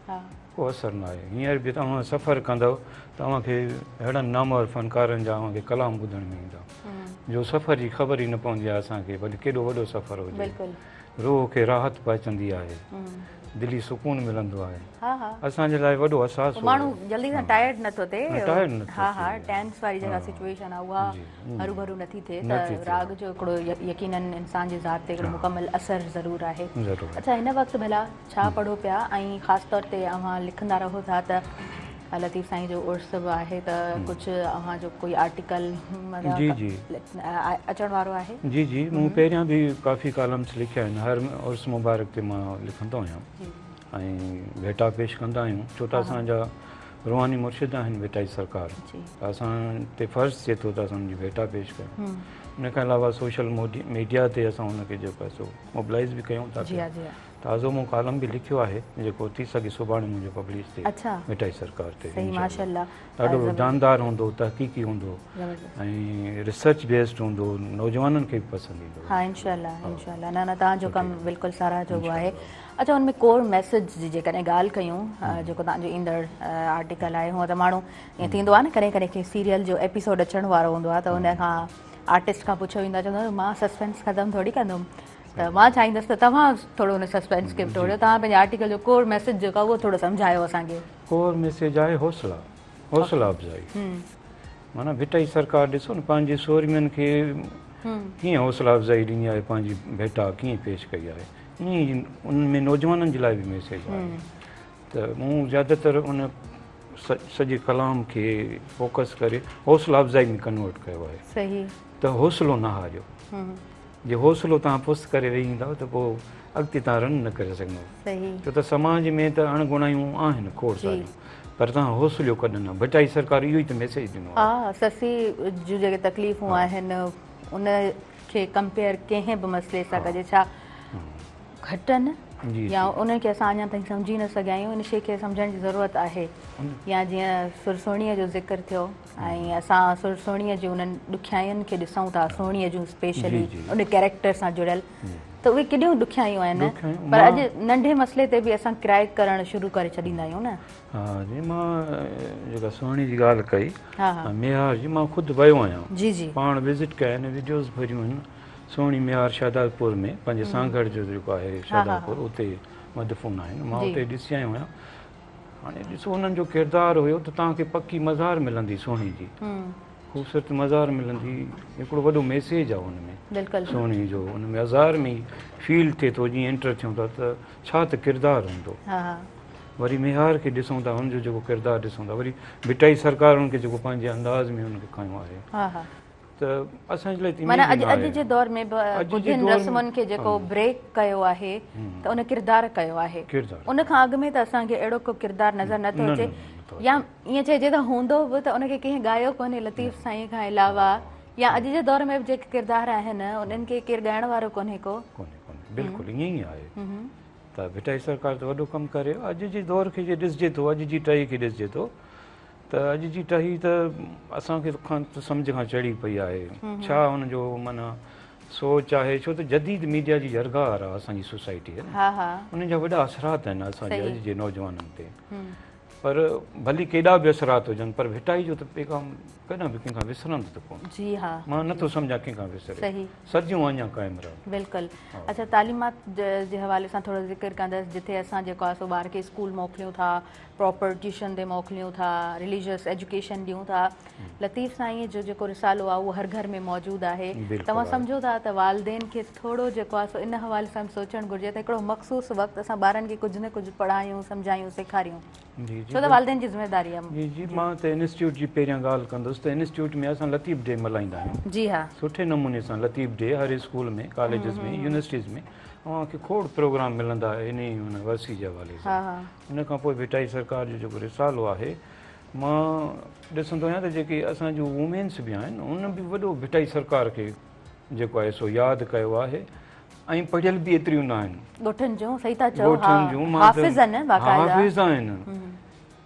को असरु न आहे। हींअर बि तव्हां सफ़र कंदव तव्हांखे अहिड़नि नामवर फ़नकारनि जा तव्हांखे कलाम ॿुधण में ईंदा जो सफ़र जी ख़बर ई न पवंदी आहे असांखे, भले केॾो वॾो सफ़र हुजे, रूह खे राहत पहुचंदी आहे, दिली सुकून मिलंदो आहे। असांजे लाइ वॾो अहसासु माण्हू जल्दी सां टायर्ड नथो थिए। टेंस वारी जेका सिचुएशन आहे उहा हरू भरू नथी थिए त राग जो हिकिड़ो यकीनन इंसान जी ज़ात ते हिकिड़ो मुकमल असरु ज़रूरु आहे। अच्छा, हिन वक़्तु भला छा पढ़ो पिया ऐं ख़ासि तौर ते अव्हां लिखंदा रहो था त लतीफ़ साईं जो उर्स बि आहे त कुझु अव्हांजो कोई आर्टिकल अचण वारो आहे? जी जी, मूं पहिरियां बि काफ़ी कॉलम्स लिखिया आहिनि। हर उर्स मुबारक ते मां लिखंदो आहियां ऐं भेटा पेश कंदा आहियूं, छो त असांजा रूहानी मुर्शिद आहिनि भेटाई सरकार, त असां ते फ़र्ज़ु थिए थो त असांजी भेटा पेश कयूं। उन खां अलावा सोशल मीडिया ते असां हुनखे जेको आहे सो मोबिलाइज़ बि कयूं था। ताज़ो मूं कॉलम बि लिखियो आहे जेको थी सघे सुभाणे मुंहिंजो पब्लिश थिए भेटाई सरकार ते। ॾाढो जानदार हूंदो, तहक़ीक़ी हूंदो ऐं रिसर्च बेस्ड हूंदो, नौजवाननि खे बि पसंदि ईंदो। हा, इंशाअल्लाह इंशाअल्लाह। न न, तव्हांजो कमु बिल्कुलु साराह जोॻो आहे। अच्छा, हुनमें कोर मैसेज जी जेकॾहिं ॻाल्हि कयूं, जेको तव्हांजो ईंदड़ आर्टिकल आहे, हूअं त माण्हू ईअं थींदो आहे न कॾहिं कॾहिं कंहिं सीरियल जो एपिसोड अचण वारो हूंदो आहे त हुन खां आर्टिस्ट खां पुछियो वेंदो आहे, चवंदो मां सस्पेंस ख़तमु थोरी कंदुमि, त मां चाहींदसि त तव्हां थोरो हुन सस्पेंस खे तोड़ियो, तव्हां पंहिंजे आर्टिकल जो कोर मैसेज जेको आहे उहो थोरो सम्झायो असांखे। कोर मैसेज आहे हौसला अफ़ज़ाई। माना भेटाई सरकार ॾिसो न पंहिंजे सोहरियुनि खे कीअं हौसला अफ़ज़ाई ॾिनी आहे, पंहिंजी भेटा कीअं पेश कई आहे, ईअं उनमें नौजवाननि जे लाइ बि मैसेज आहे। त मूं ज़्यादातर उन सॼे कलाम खे फोकस करे हौसला अफ़ज़ाई में कन्वर्ट कयो आहे त हौसलो न हारियो। जे हौसलो तव्हां पुस्त करे वेही ईंदव त पोइ अॻिते तव्हां रन न करे सघंदव, छो त समाज में त अणगुणायूं आहिनि खोड़ सारियूं, पर तव्हां हौसलो कॾहिं न। भेटाई सरकार इहो ई त मैसेज ॾिनो आहे। ससी जूं जेके तकलीफ़ूं आहिनि उन खे कंपेयर कंहिं बि मसइले सां कजे, छा घटि आहिनि या उनखे असां अञा ताईं सम्झी न सघिया आहियूं, इन शइ खे सम्झण जी ज़रूरत आहे। या जीअं सुरसोणीअ जो ज़िक्र थियो ऐं असां सुरसोणीअ जी उन्हनि ॾुखियाईनि खे ॾिसूं था, सोणीअ जूं स्पेशली उन कैरेक्टर सां जुड़ियल, त उहे केॾियूं ॾुखियायूं आहिनि, पर अॼु नंढे मसइले ते बि असां किराए करणु शुरू करे छॾींदा आहियूं न। हा जी, मां जेका सोणी जी ॻाल्हि कई मेहार जी, मां ख़ुदि वियो आहियां, जी जी पाण विज़िट कया आहिनि, वीडियोज़ भरियूं आहिनि। सोणी मेहार शाहदादपुर में पंहिंजे सांगड़ जो जेको आहे शाहदादपुर, उते मदफ़ून आहिनि, मां उते ॾिसी आयो आहियां। हाणे ॾिसो उन्हनि जो किरदारु हुयो त तव्हांखे पकी मज़ार मिलंदी सोणी जी, ख़ूबसूरत मज़ार मिलंदी, हिकिड़ो वॾो मैसेज आहे हुनमें सोणी जो, हुन में हज़ार में फील थिए थो जीअं एंटर थियूं था त छा त किरदारु हूंदो। वरी मेहार खे ॾिसूं था, हुनजो जेको किरदारु ॾिसूं था, वरी भेटाई सरकार हुनखे जेको पंहिंजे अंदाज़ में हुनखे खयो आहे, त असांजे लाइ माना अॼु जे दौर में कुझु रस्मुनि खे जेको ब्रेक कयो आहे त उन किरदारु कयो आहे, उन खां अॻु में त असांखे अहिड़ो को किरदारु नज़र नथो अचे, या ईअं चइजे त हूंदो बि त उनखे कंहिं ॻायो कोन्हे लतीफ़ साईं खां अलावा, या अॼु जे दौर में बि जेके किरदार आहिनि उन्हनि खे केरु ॻाइण वारो कोन्हे को। बिल्कुलु ईअं ई आहे। त भेटाई सरकार त वॾो कमु करे, अॼु जे दौर खे जे ॾिसिजे थो, अॼु जी टही खे ॾिसिजे थो त अॼु जी टही त असांखे सम्झ खां चढ़ी पई आहे। छा हुनजो माना सोच आहे, छो त जदीद मीडिया जी जरगार आहे असांजी सोसाइटी आहे न, उन जा वॾा असरात आहिनि असांजे अॼु जे नौजवाननि ते। पर भली केॾा बि असरात हुजनि, पर भेटाई जो त पैगाम कॾहिं बि कंहिंखां विसरंदो त कोन। जी हा, मां नथो सम्झां कंहिंखां विसरे, सदियूं अञा क़ाइमु रहनि। बिल्कुलु। अच्छा, तालीमात जे हवाले सां थोरो ज़िक्र कंदसि, जिथे असां जेको आहे सो ॿार खे स्कूल मोकिलियूं था, प्रॉपर ट्यूशन ते मोकिलियूं था, रिलीजियस एजुकेशन ॾियूं था, लतीफ़ साईं जो जेको रिसालो आहे उहो हर घर में मौजूदु आहे। तव्हां सम्झो था त वालदेन खे थोरो जेको आहे सो इन हवाले सां सोचणु घुरिजे त हिकिड़ो मख़सूस वक़्तु असां ॿारनि खे कुझु न कुझु पढ़ायूं, सम्झायूं, सेखारियूं, छो त वालदेन जी ज़िम्मेदारी आहे। जी जी, मां त इंस्टीट्यूट जी पहिरियां ॻाल्हि कंदुसि त इंस्टीट्यूट में असां लतीफ़ डे मल्हाईंदा आहियूं। जी हा, सुठे नमूने सां लतीफ़ डे हर स्कूल में, कॉलेजिस में, यूनिवर्सिटीज़ में तव्हांखे खोड़ प्रोग्राम मिलंदा इन ई हुन वर्सी जे हवाले सां। हुन खां पोइ भेटाई सरकार जो जेको रिसालो आहे, मां ॾिसंदो आहियां त जेके असांजूं वूमेन्स बि आहिनि उन बि वॾो भेटाई सरकार खे जेको आहे सो यादि कयो आहे, ऐं पढ़ियल बि एतिरियूं न आहिनि। ॻोठनि जूं, सही था चओ, ॻोठनि जूं हाफ़िज़ आहिनि,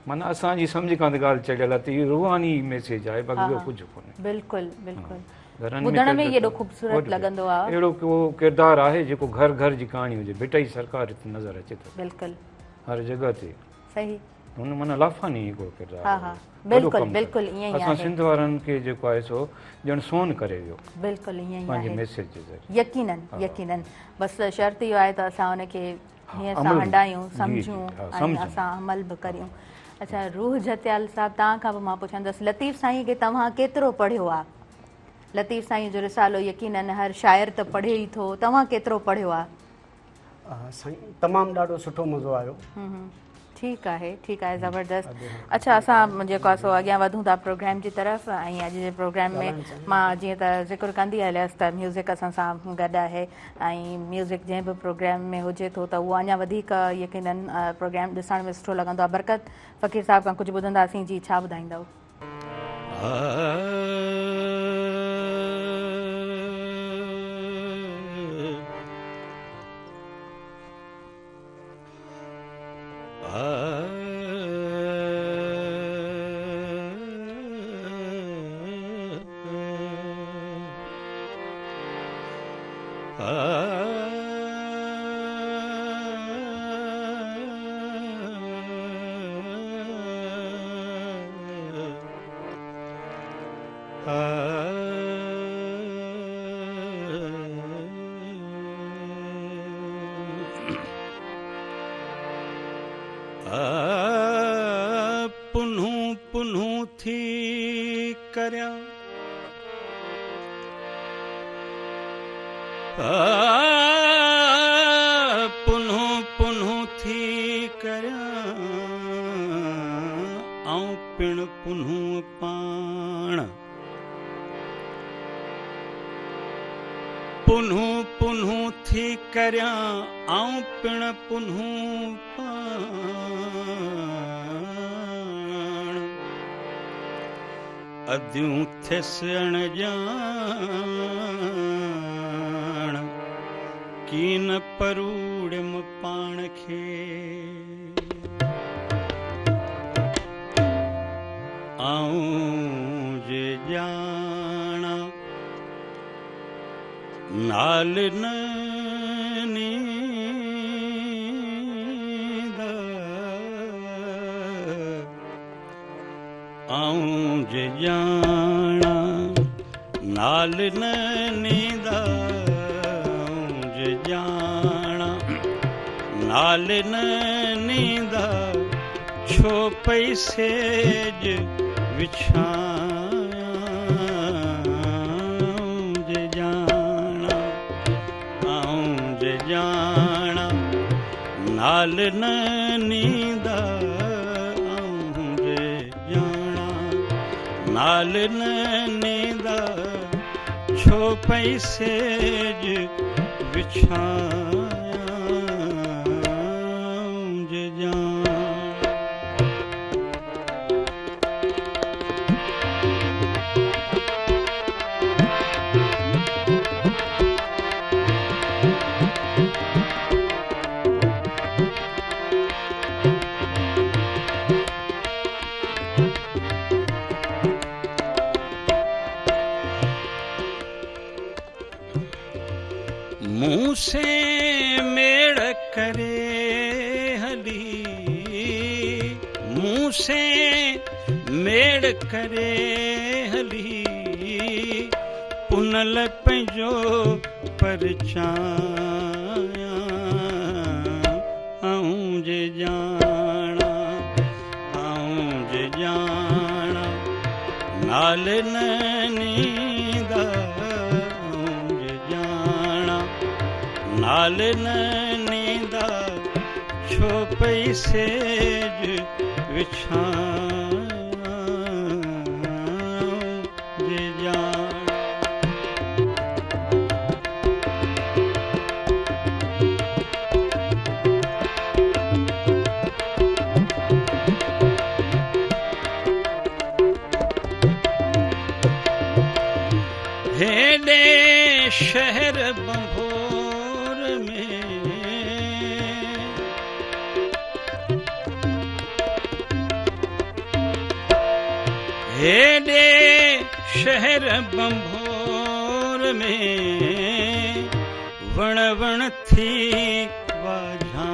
माना असांजी सम्झ खां त ॻाल्हि चढ़ियल आहे त इहो रूहानी मैसेज आहे, बाक़ी ॿियो कुझु कोन्हे। बिल्कुलु बिल्कुलु, ॿुधण में एॾो ख़ूबसूरत लॻंदो आहे। अहिड़ो को किरदारु आहे जेको घर घर जी कहाणी हुजे, भेटाई सरकार हिते नज़र अचे थो। बिल्कुलु, हर जॻह ते। सही हुन माना लाफानी हिकिड़ो किरदारु हा हा बिल्कुलु बिल्कुलु ईअं ई असां आहे सिंध वारनि खे जेको आहे सो ॼण सोन करे वियो बिल्कुलु ईअं ई पंहिंजे आहे मैसेज जे ज़रिए यकीनन यकीनन बसि शर्त इहो आहे त असां हुनखे हीअं सां अमल हंडायूं जी, सम्झूं हा, ऐं सम्झूं। असां अमल बि करियूं अच्छा रूह जतियाल साहिबु तव्हां खां बि मां पुछंदसि लतीफ़ साईं खे तव्हां केतिरो पढ़ियो आहे लतीफ़ साईं जो रिसालो यकीनन हर शाइर त पढ़े ई थो तव्हां केतिरो पढ़ियो आहे साईं तमामु ॾाढो सुठो मज़ो आयो ठीकु आहे ज़बरदस्त अच्छा असां जेको आहे सो अॻियां वधूं था प्रोग्राम जी तरफ़ ऐं अॼु जे प्रोग्राम में मां जीअं त ज़िक्र कंदी हलियसि त म्यूज़िक असां सां गॾु आहे ऐं म्यूज़िक जंहिं बि प्रोग्राम में हुजे थो त उहो अञा वधीक यकीनन प्रोग्राम ॾिसण में सुठो लॻंदो आहे बरकत फ़क़ीर साहिब खां कुझु ॿुधंदासीं जी छा ॿुधाईंदव पुन्हू पुन्हू थी करया पुन्हू पुन्हू थी करया आऊं पिण पुन्हू पाण पुन्हू पुन्हू थी करया आऊं पिण पुन्हू पाण अद्यूं थियसि अणजाण कीन परूड़िम पाण खे आऊं जे ॼाणा नाल न नींदा आऊं जे ॼाणा नाल न नींदा आऊं जे ॼाणा नाल न नींदा छो पई सेज विछाऊं जे ॼाणा आऊं जे ॼाणा नाल न नींदा आऊं जे ॼाणा नाल न नींदा छो पई सेज विछाऊं जे ॼाणा मुँह से मेड़ करे हली मुँह से मेड़ करे हली पुनल पंहिंजो परचाया आऊं जे ॼाणा आऊं जे ॼाणा नाल न नींदा नाल न नींदा छो पई सेज विछाऊं जे ॼाणा हेॾे शहर बंभोर हेॾे शहर बंभोर में वण वण थी वाझाया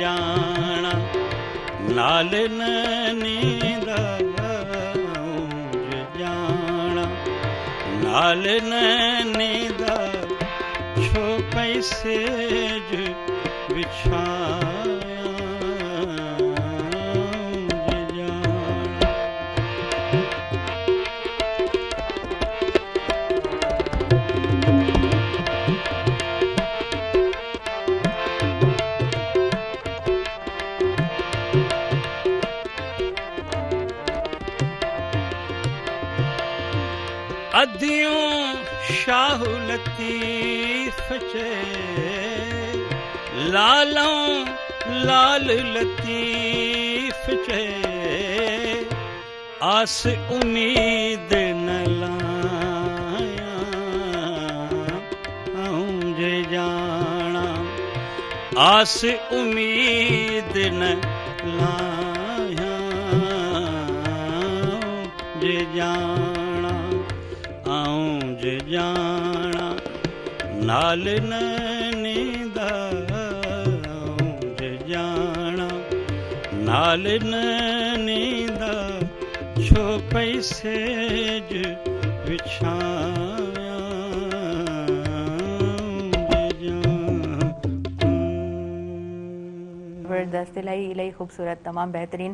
जाना नाल नींदा ऊंज जाना नाल नींदा छो पैसे बिछाया ऊंज जाना अदियों शाह लतीफ चे लालों लाल लतीफ चे आस उम्मीद न लाया ऊंज जाना आस उम्मीद न लाया ऊंज जाना ऊंज जाना नाल नींदा ऊंज जाना नाल नींदा छो पैसे बिछाया ऊंज जाना। ज़बरदस्त, इलाही इलाही ख़ूबसूरत, तमामु बहितरीन।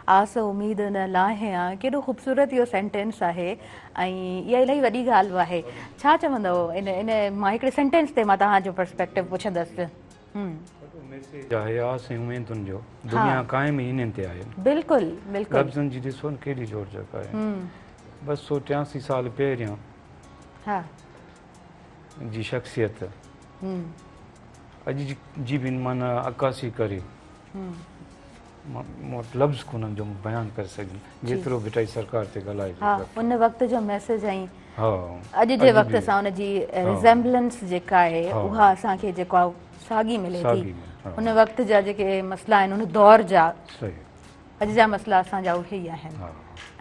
आस उम्मीद न लाहे आहे, केॾो ख़ूबसूरत इहो सेंटेंस आहे ऐं इहा इलाही वॾी ॻाल्हि बि आहे। छा चवंदव इन इन मां हिकिड़े सेंटेंस ते मां तव्हांजो पर्सपेक्टिव पुछंदसि। मैसेज आहे आस ऐं उमेदुनि जो, दुनिया क़ाइम ई इन्हनि ते आहे। बिल्कुलु बिल्कुलु, लफ़्ज़नि जी ॾिसो न केॾी जोड़जक आहे। 283 साल पहिरियां हा जी शख़्सियत अॼु जी बि माना अकासी करे मूं वटि लफ़्ज़ कोन्हनि जो बयानु करे सघनि जेतिरो भिटाई सरकार ते ॻाल्हाए। हा, उन वक़्त जो मैसेज ऐं हा अॼु जे वक़्त सां उनजी रिज़ेम्बलेंस जेका आहे उहा असांखे जेको आहे साॻी मिले थी। उन वक़्त जा जेके मसइला आहिनि उन दौर जा अॼु जा मसइला असांजा उहे ई आहिनि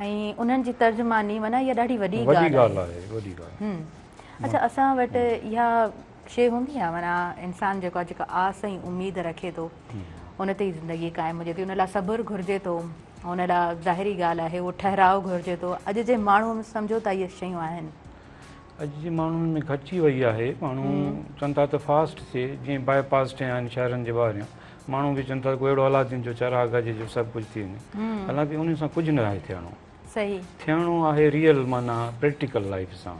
ऐं उन्हनि जी तर्जुमानी माना इहा ॾाढी वॾी ॻाल्हि आहे। अच्छा, असां वटि इहा शइ हूंदी आहे माना इंसानु जेको आहे जेका आस ऐं उमेद रखे थो उन ते ई ज़िंदगी क़ाइमु हुजे थी, उन लाइ सब्र घुरिजे थो, उन लाइ ज़ाहिरी ॻाल्हि आहे उहो ठहराव घुरिजे थो। अॼु जे माण्हू में सम्झो था इहे शयूं आहिनि, अॼु जे माण्हुनि में घटिजी वई आहे। माण्हू चवनि था त फास्ट थिए, जीअं बाईपास थिया आहिनि शहरनि जे ॿाहिरियां, माण्हू बि चवनि था कोई अहिड़ो हालातियुनि जो चराग अचे जो सभु कुझु थी वञे, हालांकि उन सां कुझु न आहे थियणो। सही थियणो आहे रियल माना प्रैक्टिकल लाइफ सां,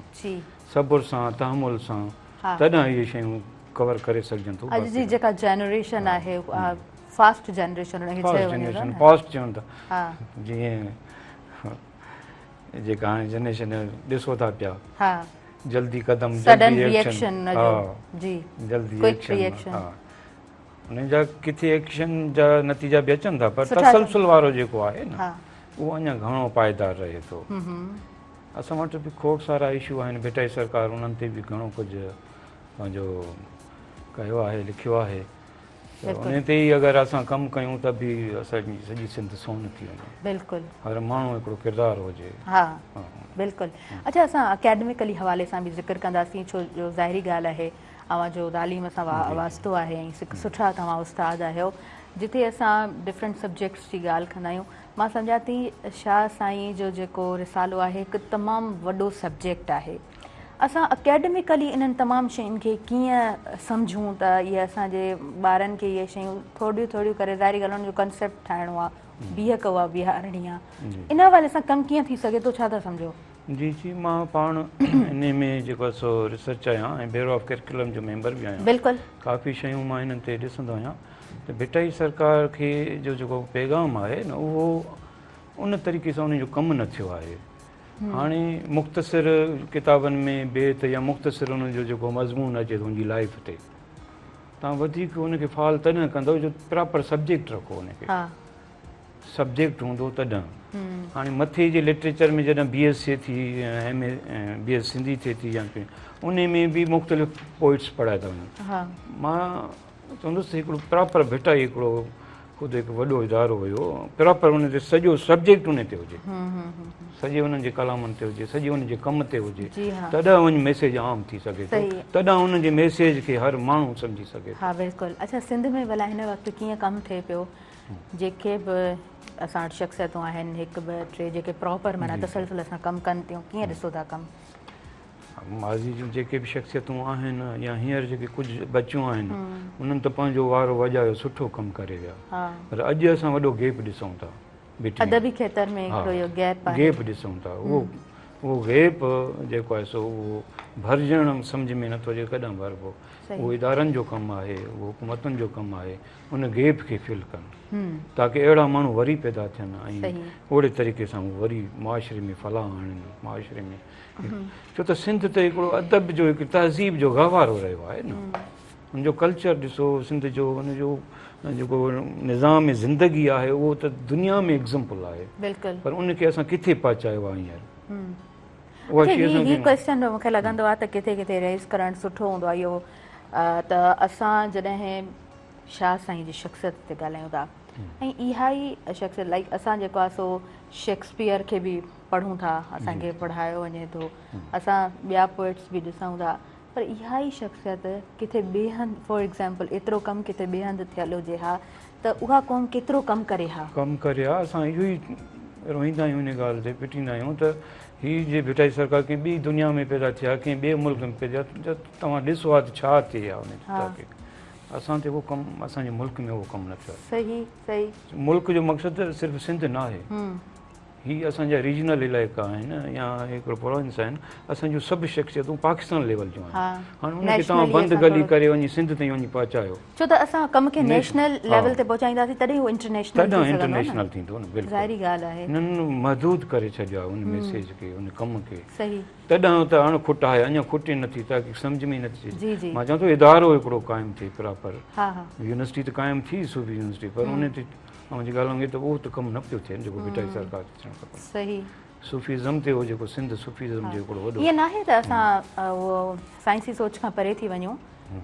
सब्र सां, तहमुल सां, तॾहिं इहे शयूं कवर करे सघजनि थियूं। अॼु जी जेका जनरेशन आहे फास्ट जनरेशन फास्ट चवनि था, जीअं जेका हाणे जनरेशन ॾिसो था पिया जल्दी कदम जल्दी एक्शन, जल्दी एक्शन, उन जा किथे एक्शन जा नतीजा बि अचनि था पर तसलसल वारो जेको आहे न उहो अञा घणो पाइदार रहे थो। असां वटि बि खोड़ सारा इशू आहिनि, भिटाई सरकार उन्हनि ते बि घणो कुझु पंहिंजो कयो आहे, लिखियो आहे। उन ते ई अगरि असां कमु कयूं त बि असांजी सॼी सिंध सोन थी वञे। बिल्कुलु, हर माण्हू हिकिड़ो किरदारु हुजे। हा बिल्कुलु। अच्छा, असां अकेडमिकली हवाले सां बि ज़िक्र कंदासीं, छो जो ज़ाहिरी ॻाल्हि आहे अव्हां जो तालीम सां वास्तो आहे ऐं सुठा तव्हां उस्ताद आहियो। जिथे असां डिफरेंट सब्जेक्ट्स जी ॻाल्हि कंदा आहियूं, मां सम्झां थी शाह साईं जो जेको रिसालो आहे हिकु तमामु वॾो सब्जेक्ट आहे। असां अकेडमिकली इन्हनि तमामु शयुनि खे कीअं सम्झूं त इहे असांजे ॿारनि खे इहे शयूं थोरियूं थोरियूं करे ज़ाहिरी ॻाल्हि हुनजो कंसेप्ट ठाहिणो आहे, बीहक उहा बीहारणी आहे, इन हवाले सां कमु कीअं थी सघे थो, छा था सम्झो? जी जी, मां पाण इन में जेको सो रिसर्च आहियां ऐं ब्यूरो ऑफ करिकुलम जो मेंबर बि आहियां। बिल्कुलु, काफ़ी शयूं मां हिननि ते ॾिसंदो आहियां त भिटाई सरकार खे जो जेको पैगाम आहे न उहो उन तरीक़े सां उनजो कमु न थियो आहे। हाणे मुख़्तसिर किताबनि में बेत या मुख़्तसिर उनजो जेको मज़मून अचे थो उनजी लाइफ ते, तव्हां वधीक उनखे फाल तॾहिं कंदव जो प्रॉपर सब्जेक्ट रखो उनखे, सब्जेक्ट हूंदो तॾहिं। हाणे मथे जे लिटरेचर में जॾहिं BS थिए थी, MA BS सिंधी थिए थी या उन में बि मुख़्तलिफ़ पोइट्स पढ़ाए था वञनि। मां चवंदुसि हिकिड़ो प्रॉपर भिटाई हिकिड़ो ख़ुदि हिकु वॾो इदारो हुयो प्रॉपर उन ते सॼो सब्जेक्ट उन ते हुजे, सॼे उन्हनि जे कलामनि ते हुजे, सॼे उन जे कम ते हुजे, तॾहिं वञी मैसेज आम थी सघे थो, तॾहिं उन जे मैसेज खे हर माण्हू सम्झी सघे। हा बिल्कुलु। अच्छा, सिंध में भला हिन वक़्तु कीअं कमु थिए पियो? जेके बि असां वटि शख़्सियतूं आहिनि, हिकु ॿ टे जेके प्रॉपर माना तसलसल सां कमु कनि थियूं, कीअं ॾिसो था कमु? माज़ी जूं जेके बि शख़्सियतूं आहिनि या हींअर जेके कुझु बचियूं आहिनि उन्हनि त पंहिंजो वारो वॼायो, सुठो कमु करे विया, पर अॼु असां वॾो गैप ॾिसूं था, अदबी खेत्र में गैप ॾिसूं था। उहो गैप जेको आहे सो उहो भरिजणु सम्झ में नथो अचे कॾहिं भरिबो। उहो इदारनि जो कमु आहे, उहो हुकूमतुनि जो कमु आहे, उन गैप खे फिल कनि ताकी अहिड़ा माण्हू वरी पैदा थियनि ऐं ओड़े तरीक़े सां उहो वरी मुआशिरे में फलाह आणनि, मुआशिरे में। छो त सिंध त हिकिड़ो अदब जो, हिकु तहज़ीब जो गहवारो रहियो आहे न, हुनजो कल्चर ॾिसो, सिंध जो हुनजो जेको निज़ाम ज़िंदगी आहे उहो त दुनिया में एग्ज़ाम्पल आहे, पर उनखे असां किथे पहुचायो आहे हींअर? हीउ क्वेश्चन मूंखे लॻंदो आहे त किथे किथे रेज़ करणु सुठो हूंदो आहे इहो, त असां जॾहिं शाह साईं जी शख़्सियत ते ॻाल्हायूं था ऐं इहा ई शख़्सियत लाइक असां जेको आहे सो शेक्सपियर खे बि पढ़ूं था, असांखे पढ़ायो वञे थो, असां ॿिया पोइट्स बि ॾिसूं था, पर इहा ई शख़्सियत किथे ॿिए हंधि फॉर एग्ज़ाम्पल एतिरो कमु किथे ॿिए हंधि थियल हुजे हा त उहा क़ौम केतिरो कमु करे हा? कमु करे हा। असां इहो ई रोईंदा आहियूं इन ॻाल्हि ते, पिटींदा आहियूं त हीअ जे भिटाई सरकार कंहिं ॿी दुनिया में पैदा थिया, कंहिं ॿिए मुल्क में पैदा, तव्हां ॾिसो आहे त छा थिए आहे उन असां ते उहो कमु, असांजे मुल्क में उहो कमु न थियो। सही सही। मुल्क जो मक़सदु सिर्फ़ु सिंध न आहे, हीअ असांजा रीजनल इलाइक़ा आहिनि या हिकिड़ो प्रोविंस आहिनि, असांजूं सभु शख़्सियतूं पाकिस्तान लेवल जूं आहिनि। हाणे उनखे तव्हां बंदि गली करे वञी सिंध ताईं वञी पहुचायो, छो त असां कम खे नेशनल लेवल ते पहुचाईंदासीं तॾहिं उहो इंटरनेशनल थींदो न। ज़ाहिरी ॻाल्हि आहे, हिननि महदूद करे छॾियो आहे उन मैसेज खे, उन कम खे। सही। तॾहिं त हाणे खुट आहे, अञा खुटे नथी ताकी सम्झ में ई नथी अचे। मां चवां थो इदारो हिकिड़ो क़ाइमु थिए प्रॉपर, यूनिवर्सिटी त क़ाइमु थी सूफ़ी यूनिवर्सिटी, पर उन ते जी ॻाल्हि वांगुरु त उहो त कमु न पियो थिए जेको भिटाई सरकार थियणु खपे। सही। सूफ़ीज़म ते हो जेको सिंध सूफ़ीज़म जो हिकिड़ो वॾो, ईअं नाहे त असां उहो साइंसी सोच खां परे थी वञूं,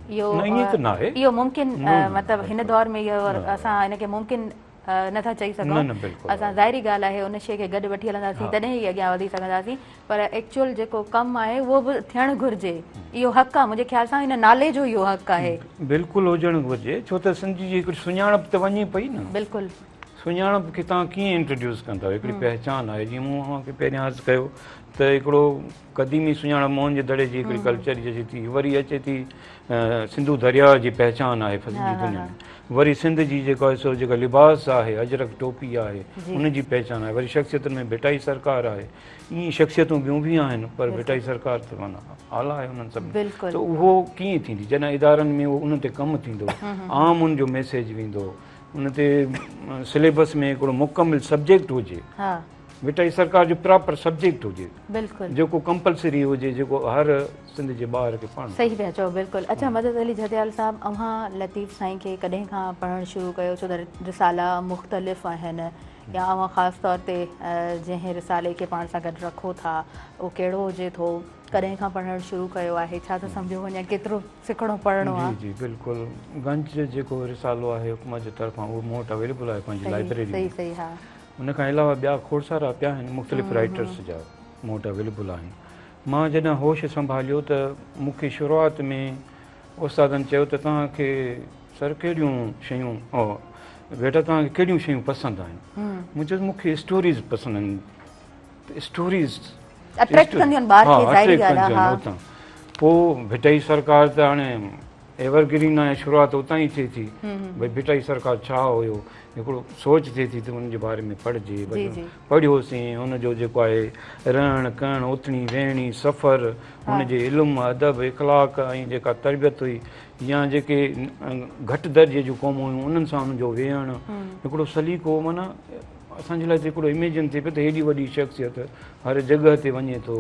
इहो ईअं त नाहे, इहो मुमकिन मतिलबु हिन दौर में इहो असां हिनखे मुमकिन नथा चई सघूं। असां ज़ाहिरी ॻाल्हि आहे उन शइ खे गॾु वठी हलंदासीं तॾहिं ई अॻियां वधी सघंदासीं, पर एक्चुअल जेको कमु आहे उहो बि थियणु घुरिजे, इहो हक़ु आहे मुंहिंजे ख़्याल सां, हिन नाले जो इहो हक़ु आहे। बिल्कुलु हुजणु घुरिजे, छो त सिंध जी हिकिड़ी सुञाणप त वञे पई न। बिल्कुलु। सुञाणप खे तव्हां कीअं इंट्रोड्यूस कंदव? हिकिड़ी पहचान आहे, जीअं मूं तव्हांखे पहिरियां अर्ज़ु कयो त हिकिड़ो क़दीमी सुञाणप मोहन जे दड़े जी हिकिड़ी कल्चर जी अचे थी, वरी अचे थी सिंधु दरिया जी पहचान आहे सॼी दुनिया में, वरी सिंध जी जेको आहे सो जेका लिबास आहे, अजरक टोपी आहे, उनजी पहचान आहे, वरी शख़्सियतुनि में भिटाई सरकार आहे, ईअं शख़्सियतूं ॿियूं बि आहिनि, पर भिटाई सरकार त माना आला आहे उन्हनि सभिनी। त उहो कीअं थींदी जॾहिं इदारनि में उन ते कमु थींदो, आम उनजो मैसेज वेंदो, उन ते सिलेबस में हिकिड़ो मुकमिल सब्जेक्ट हुजे, भिटाई सरकार जो प्रॉपर सब्जेक्ट हुजे, जेको कंपलसरी हुजे, जेको हर सिंध जे ॿार खे पढ़णु। सही पिया चओ, बिल्कुलु। अच्छा, मदद अली झदियाल साहिबु, अव्हां लतीफ़ साईं खे कॾहिं खां पढ़णु शुरू कयो? छो त रिसाला मुख़्तलिफ़ आहिनि, या अव्हां ख़ासि तौर ते जंहिं रिसाले खे पाण सां गॾु रखो था उहो कहिड़ो हुजे थो, कॾहिं खां पढ़णु शुरू कयो आहे, छा त सम्झो वञे केतिरो सिखणो पढ़णो आहे? जी बिल्कुलु, गंज जेको रिसालो आहे हुकूमत जे तरफ़ां उहो मूं वटि अवेलेबल आहे पंहिंजी लाइब्रेरी में। सही। हा। उन खां अलावा ॿिया खोड़ सारा पिया आहिनि, मुख़्तलिफ़ राइटर्स जा मूं वटि अवेलेबल आहिनि। मां जॾहिं होश संभालियो त मूंखे शुरूआति में उस्तादनि चयो त तव्हांखे सर कहिड़ियूं शयूं बेटा तव्हांखे कहिड़ियूं शयूं पसंदि आहिनि? मूं चयो मूंखे स्टोरीज़ पसंदि आहिनि, स्टोरीज़ अट्रैक्ट कंदियूं आहिनि उतां। पोइ भिटाई सरकार त हाणे एवरग्रीन आहे, शुरूआति उतां ई थिए थी, भई भिटाई सरकार छा हुयो, हिकिड़ो सोच थिए थी त उनजे बारे में पढ़िजे, पढ़ियोसीं, हुनजो जेको आहे रहणु करणु, उथणी वेहणी, सफ़र, हुनजे इल्मु अदब इख़लाक़ ऐं जेका तरबियत हुई, या जेके घटि दर्जे जूं क़ौमूं हुयूं उन्हनि सां हुनजो वेहणु, हिकिड़ो सलीक़ो, माना असांजे लाइ त हिकिड़ो इमेजिन थिए पियो त हेॾी वॾी शख़्सियत हर जॻह ते वञे थो,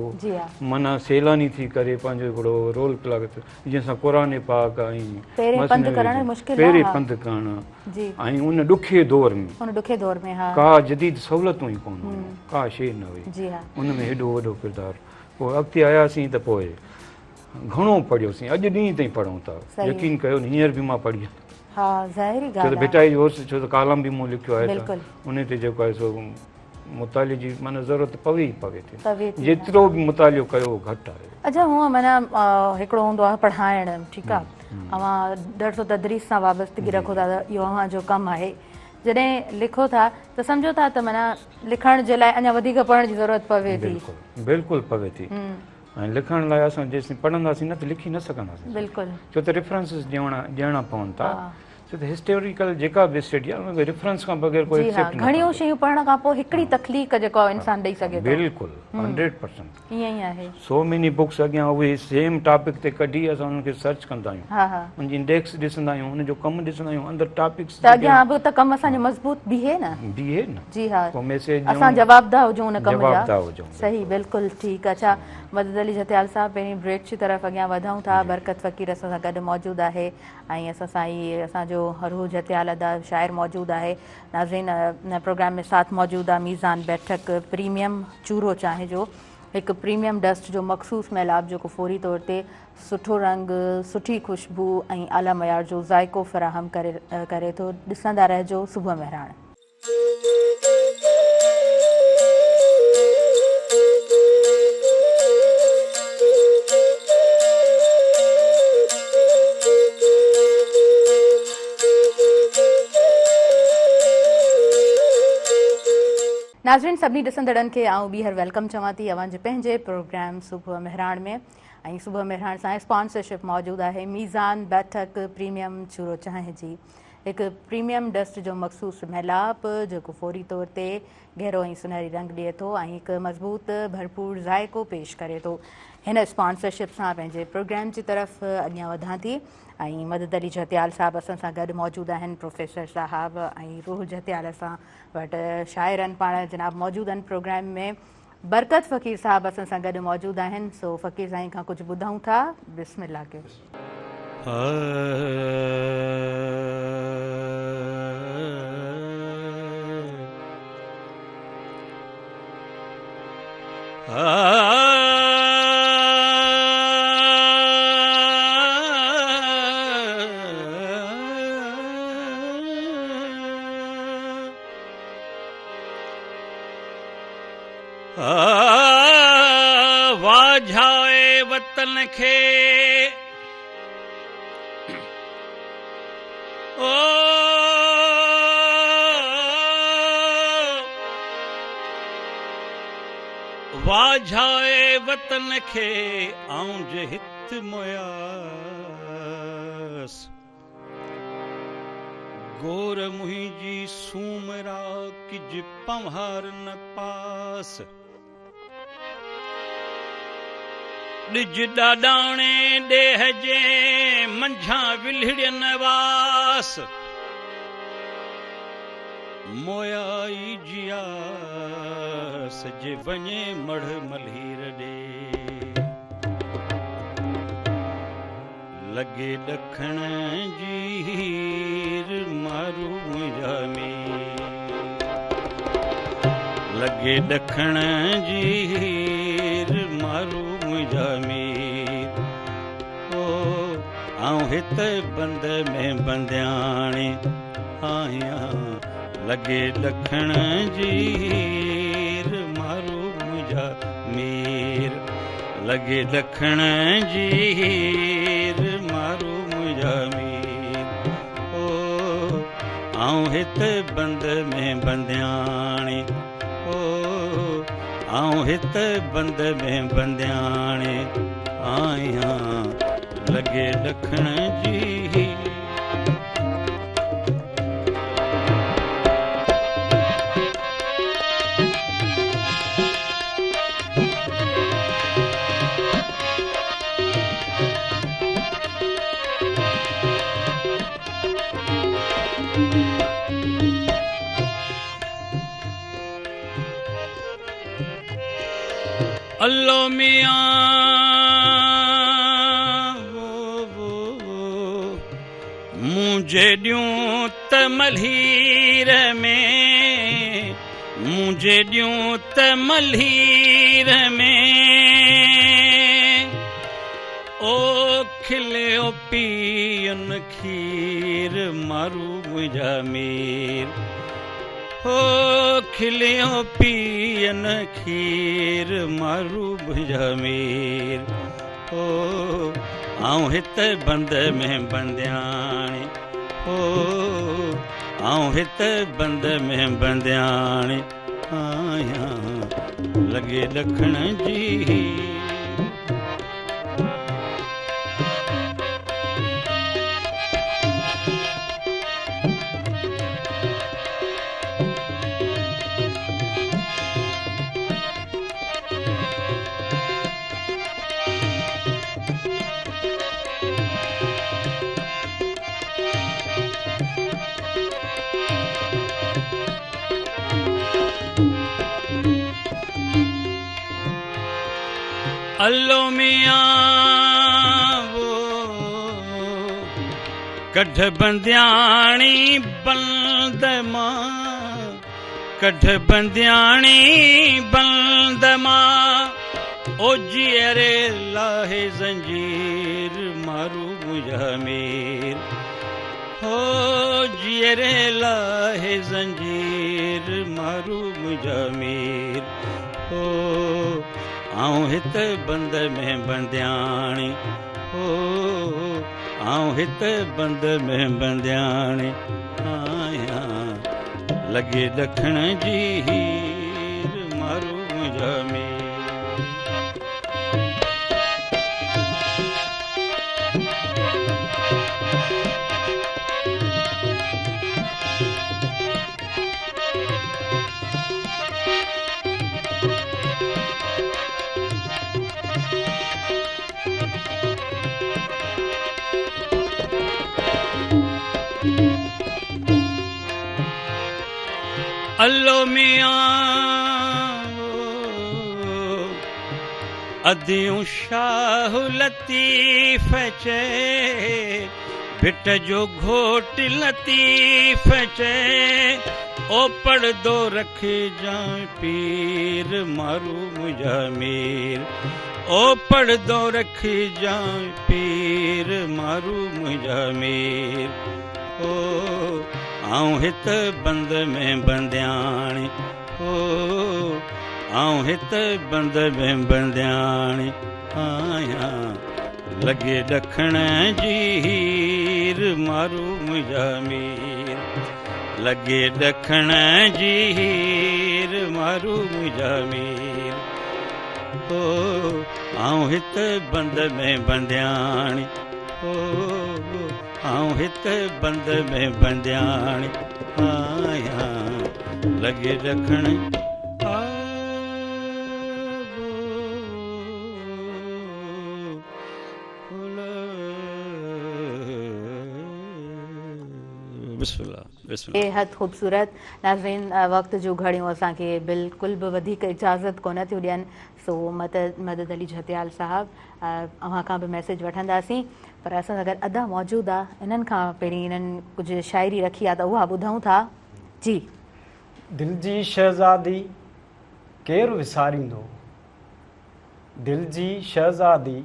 माना सैलानी थी करे पंहिंजो हिकिड़ो रोल प्ले करे, जंहिंसां क़ुरान पाक ऐं पहिरें पंधु करणु ऐं उन ॾुखे दौर में का जदीद सहूलियतूं ई कोन हुयूं, का शइ न हुई, उन में हेॾो वॾो किरदारु। पोइ अॻिते आयासीं त पोइ घणो पढ़ियोसीं, अॼु ॾींहं ताईं पढ़ूं था, यकीन कयो न, हींअर बि मां पढ़ी हा ज़ाहिरी छो त ॻाल्हि भिटाई जो उर्स छो त कालम बि मूं लिखियो आहे बिल्कुलु। त उन ते जेको आहे सो मुताले जी माना ज़रूरत पवे ई पवे थी पवे थी। जेतिरो बि मुतालियो कयो घटि आहे। अच्छा हूअं माना हिकिड़ो हूंदो आहे पढ़ाइण ठीकु आहे अवां दर्सो तदरीस सां वाबस्तगी रखो था त इहो अव्हां जो कमु आहे जॾहिं लिखो था त सम्झो था त माना लिखण जे लाइ अञा वधीक पढ़ण जी ज़रूरत पवे थी। बिल्कुलु बिल्कुलु पवे थी ऐं लिखण लाइ असां जेसीं पढ़ंदासीं न त लिखी न सघंदासीं बिल्कुलु छो त रेफरेंसिस ॾियणा पवनि था छो त हिस्टोरिकल जेका बि स्टडी आहे उनमें रेफरेंस खां बग़ैर कोई एक्सेप्ट न घणियूं शयूं पढ़ण खां पोइ हिकिड़ी तकलीफ़ जेको आहे इंसानु ॾेई सघे थो। बिल्कुलु 100% ईअं ई आहे। सो मेनी बुक्स अॻियां उहे सेम टॉपिक ते कढी असां उनखे सर्च कंदा आहियूं हा हा उनजी इंडेक्स ॾिसंदा आहियूं उनजो कमु ॾिसंदा आहियूं अंदरि टॉपिक्स त अॻियां बि त कमु असांजो मज़बूत बीहे न। बीहे न जी हा पोइ मैसेज असां जवाबदार हुजूं उन कम जवाबदार जा। हुजूं सही बिल्कुलु ठीकु। अच्छा मदद अली जतियाल साहब पहिरीं ब्रेक जी तरफ़ अॻियां वधूं था। बरकत फ़कीर असां सां गॾु मौजूदु आहे ऐं असां सां ई असांजो रूह जतियाल अदा शाइर मौजूदु आहे। नाज़रीन प्रोग्राम में साथ मौजूदु आहे मीज़ान बैठक प्रीमियम चूरो चांहि जो हिकु प्रीमियम डस्ट जो मख़सूस मैलाब जेको फौरी तौर ते सुठो रंग सुठी खुशबू ऐं आला मयार जो ज़ाइको फ़राहम करे थो। ॾिसंदा रहिजो सुबुह महिराण। नाज़रीन सभिनी ॾिसंदड़नि खे आऊं ॿीहर वेलकम चवां थी अव्हांजे पंहिंजे प्रोग्राम सुबुह महिराण में ऐं सुबुह महिराण सां स्पॉन्सरशिप मौजूदु आहे मीज़ान बैठक प्रीमियम चूरो चांहि जी हिकु प्रीमियम डस्ट जो मख़सूस मैलाप जेको फौरी तौर ते गहरो ऐं सुनहरी रंग ॾिए थो ऐं हिकु मज़बूत भरपूर ज़ाइको पेश करे थो। हिन स्पॉन्सरशिप सां पंहिंजे प्रोग्राम जी तरफ़ अॻियां वधां थी ऐं मदद अली जतियाल साहब असां सां गॾु मौजूदु आहिनि प्रोफेसर साहब ऐं रूह जतियाल असां वटि शाइरनि पाण जनाब मौजूदु आहिनि प्रोग्राम में। बरकत फ़कीर साहब असां सां गॾु मौजूदु आहिनि। सो फ़कीर साईं खां कुझु ॿुधूं था। बिस्मिल्लाह कयो। वाझाए वतन खे ओ वाझाए वतन खे आऊं जे हित मुयास गोर मुंहिंजी सूमरा किज पंवार न पास ॾिज ॾाॾाणे ॾेह जे मंझां विलहड़ियन वास मोयाई जियास जे वञे मढ़ मल्हीर ॾे लॻे ॾखण जी हीर मारू मुंहिंजा में लॻे ॾखण जी हीर मारू मुंहिंजा मीर ओ आऊं हिते बंद में बंदियाणे आहियां लॻे ॾखण जी हीर मारू मुंहिंजा मीर लॻे ॾखण जी हीर मारू मुंहिंजा मीर ओ आऊं हिते बंद में बंदियाणे ओ आऊं हिते बंद में बंदियाणे आहियां लॻे ॾखण जी अल्लो मियां मुझे ॾियूं त मल्हीर में मुझे ॾियूं त मल्हीर में ओ खिलियो पीउ पीअन खीर मारू मुंहिंजा मीर हो खिलियो पीअन खीर मारू मुंहिंजा मीर हो आऊं हिते बंद में बंदियाणी हो आऊं हिते बंद में बंदियाणी आहियां लॻे ॾखण जी अल्लो मियां वो कढ बंदियाणी बंद मां कढ बंदियाणी बंद मां ओ जीअरे लाहे ज़ंजीर मारू मुंहिंजा मीर हो जीअरे लाहे ज़ंजीर मारू मुंहिंजा मीर हो आऊं हिते बंद में बंदियाणी हो आऊं हिते बंद में बंदियाणी आहियां लॻे ॾखण जी हीर मारू मुंहिंजा मीर अल्लो मियां अदियूं शाह लतीफ़ चे भिट जो घोट लतीफ़ चे ओ पर्दो रखी जाए पीर मारू मुंहिंजा मीर ओ पर्दो रखी जाए पीर मारू मुंहिंजा मीर ओ आऊं हिते बंद में बंदियाणी हो आऊं हिते बंद में बंदियाणी आहियां लॻे ॾखण जी हीर मारू मुंहिंजा मीर लॻे ॾखण जी हीर मारू मुंहिंजा मीर हो आऊं हिते बंद में बंदियाणी हो आऊं हिते बंद में बंदियाणी आहियां लॻे ॾखण बेहद ख़ूबसूरत नाज़रीन वक़्त जूं घड़ियूं असांखे बिल्कुलु बि वधीक इजाज़त कोन थियूं ॾियनि सो मदद अली झतियाल साहब अव्हां खां बि मैसेज वठंदासीं पर असां सां गॾु अदा मौजूदु आहे इन्हनि खां पहिरीं इन्हनि कुझु शाइरी रखी आहे त उहा ॿुधूं था जी दिल जी शहज़ादी केरु विसारींदो दिल जी शहज़ादी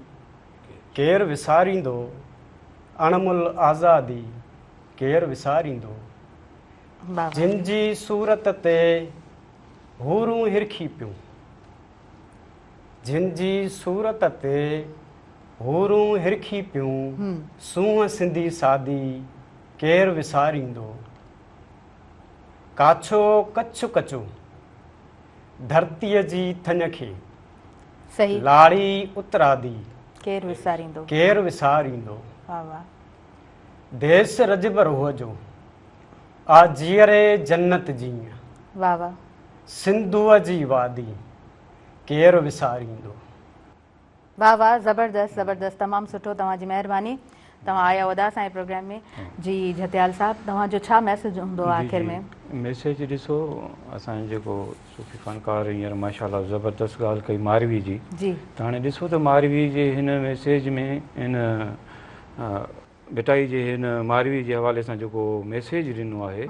केरु विसारींदो अणमुल आज़ादी केरु विसारींदो जिन जी सूरत ते हूरूं हिरखी पियूं जिन जी सूरत ते हूरूं हिरखी पियूं सूंहं सिंधी सादी केरु विसारींदो काछो कच्छ कचो धरतीअ जी थञ खे सही लाड़ी उतरादी केरु विसारींदो केरु विसारींदो वाह वाह देश रजब रोह जो आ जीअरे जन्नत जीअं वाह वाह सिंधूअ जी वादी केरु विसारींदो वाह वाह ज़बरदस्त ज़बरदस्त तमामु सुठो तव्हांजी महिरबानी तव्हां आया हुआ असांजे प्रोग्राम में जी झतियाल साहब तव्हांजो छा मैसेज हूंदो आहे आख़िर में मैसेज ॾिसो असांजो जेको सूफ़ी फ़नकार हींअर माशाल्लाह ज़बरदस्त ॻाल्हि कई मारवी जी जी त हाणे ॾिसो त मारवी जे हिन मैसेज में हिन बिटाई जे हिन मारवी जे हवाले सां जेको मैसेज ॾिनो आहे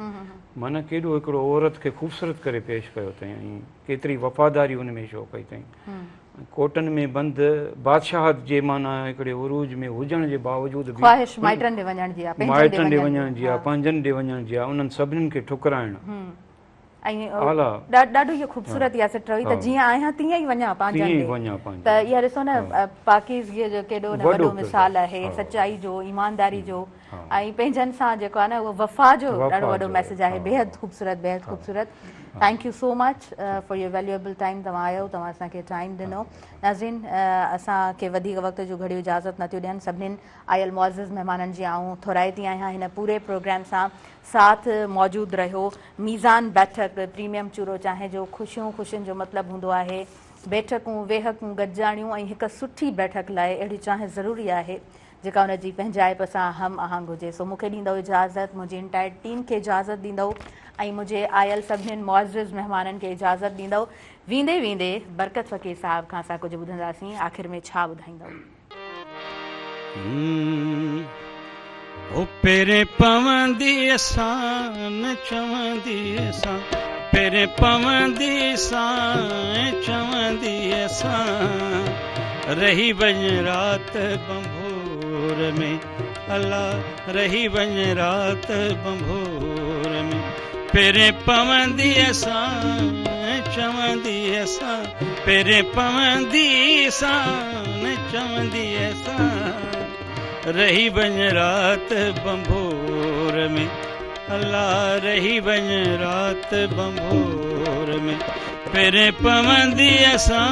माना केॾो हिकिड़ो औरत खे ख़ूबसूरत करे पेश कयो अथई ऐं केतिरी वफ़ादारी हुन में शो कई अथई कोटनि में बंदि बादशाहत जे माना हिकिड़े उरूज में हुजण जे बावजूदि बि ख्वाहिश माइटनि ॾे वञण जी आहे, माइटनि ॾे वञण जी आहे, पंहिंजनि ॾे वञण जी आहे, उन्हनि सभिनीनि खे ठुकराइण ऐं ॾाढो इहो ख़ूबसूरत इहा सिट रही त जीअं आहियां तीअं ई वञा पंहिंजनि ॾे। त इहा ॾिसो न पाकीज़गीअ जो केॾो न वॾो मिसाल आहे, सचाई जो, ईमानदारी जो ऐं पंहिंजनि सां जेको आहे न उहो वफ़ा जो ॾाढो वॾो मैसेज आहे। बेहद ख़ूबसूरत, बेहद ख़ूबसूरत। Thank you so much for your valuable time. तव्हां आयो, तव्हां असांखे टाइम ॾिनो। नाज़रीन, असांखे वधीक वक़्त जो घड़ियूं इजाज़त नथियूं ॾियनि। सभिनीनि आयल मुअज़्ज़िज़ महिमाननि जी आऊं थोराइती आहियां हिन पूरे प्रोग्राम सां साथ मौजूदु रहियो। मीज़ान बैठक प्रीमियम चूरो चाहे जो ख़ुशियूं ख़ुशियुनि जो मतिलबु हूंदो आहे बैठकूं, वेहकूं, गॾिजाणियूं ऐं हिकु सुठी बैठक लाइ अहिड़ी चाहे ज़रूरी आहे जेका हुनजी पंहिंजाइप सां हम आहंग हुजे। सो मूंखे ॾींदव इजाज़त, मुंहिंजी इंटायर टीम खे इजाज़त ॾींदव ऐं मुंहिंजे आयल सभिनीनि मुअज़्ज़िज़ महिमाननि खे इजाज़त ॾींदव। वेंदे वेंदे बरकत फ़क़ीर साहिब खां असां कुझु ॿुधंदासीं। आख़िर में छा ॿुधाईंदव? ओ पेरे पवंदी असां न चवंदी असां, पेरे पवंदी असां चवंदी असां, रही वञ राति बंभोर में, अल्लाह रही वञ राति बंभोर में, पेरे पवंदी असां चवंदी असां, पेरे पवंदी असां न चवंदी असां, रही वञ राति बंभोर में, अल्लाह रही वञ राति बंभोर में, पेरे पवंदी असां।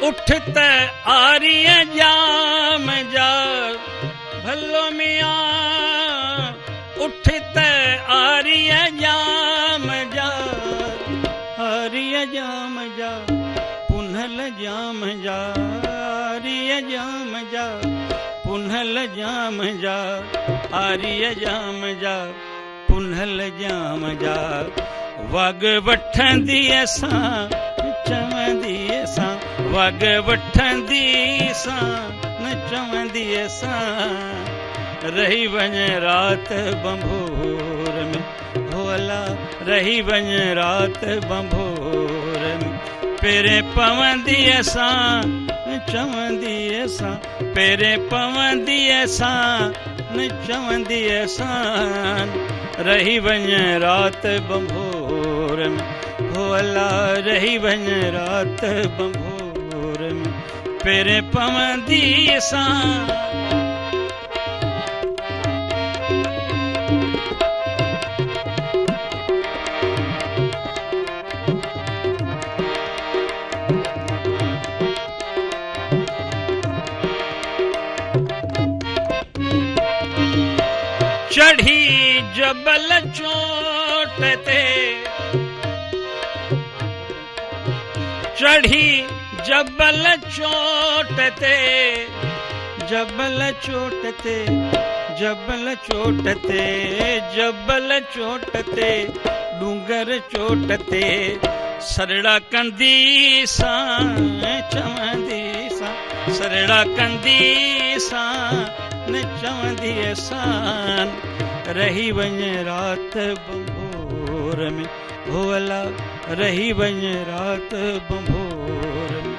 उठत आरिय जाम जा भलो मियां, उठत आरिय जाम जा, आरिय जाम जा, पुनहल जाम जा, आरिय जाम जा, पुनहल जाम जा, आरिय जाम जा, पुनहल जाम जा, वग वठंदी असां चवंदी असां, वग वठंदी असां न चवंदी असां, रही वञ राति बंभोर में, हो अल्लाह रही वञ राति बंभोर में, पेरे पवंदी असां न चवंदी असां, पेरे पवंदी असां न चवंदी असां, रही वञ राति बंभोर में, हो अल्लाह रही वञ राति बंभोर में, पेरे पवंदी असां। चढ़ी जबल चोट ते, चढ़ी जबल चोट ते, जबल चोट ते, जबल चोट ते, जबल चोट ते, डूंगर चोट ते, सरड़ा कंदी सां चवंदी सां, सरड़ा कंदी सां न चवंदी असां, रही वञ राति बंभोर में, हो अल्लाह रही वञ राति बंभोर में,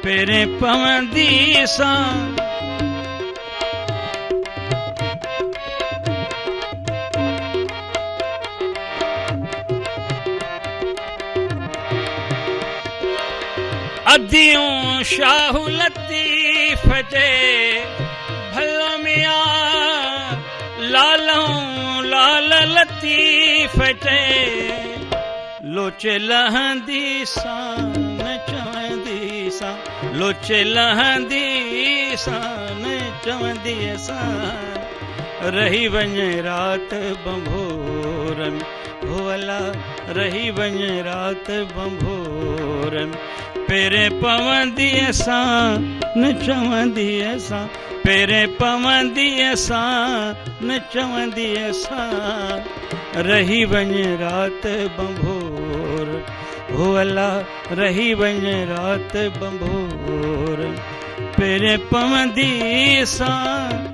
पेरे पवंदी असां। अदियूं शाहू लतीफ़ जे भलो मियां, लालूं लाल लतीफ़ जे, लोचे लहंदी सां न चवंदी सां, लोचे लहंदी सां न चवंदी असां, रही वञ राति बंभोर में, हो अल्लाह रही वञ राति बंभोर में, पेरे पवंदी असां न चवंदी असां, पेरे पवंदी असां न चवंदी असां, रही वञ रात बंभोर, हो अल्लाह रही वञ रात बंभोर। पेरे पवंदी असां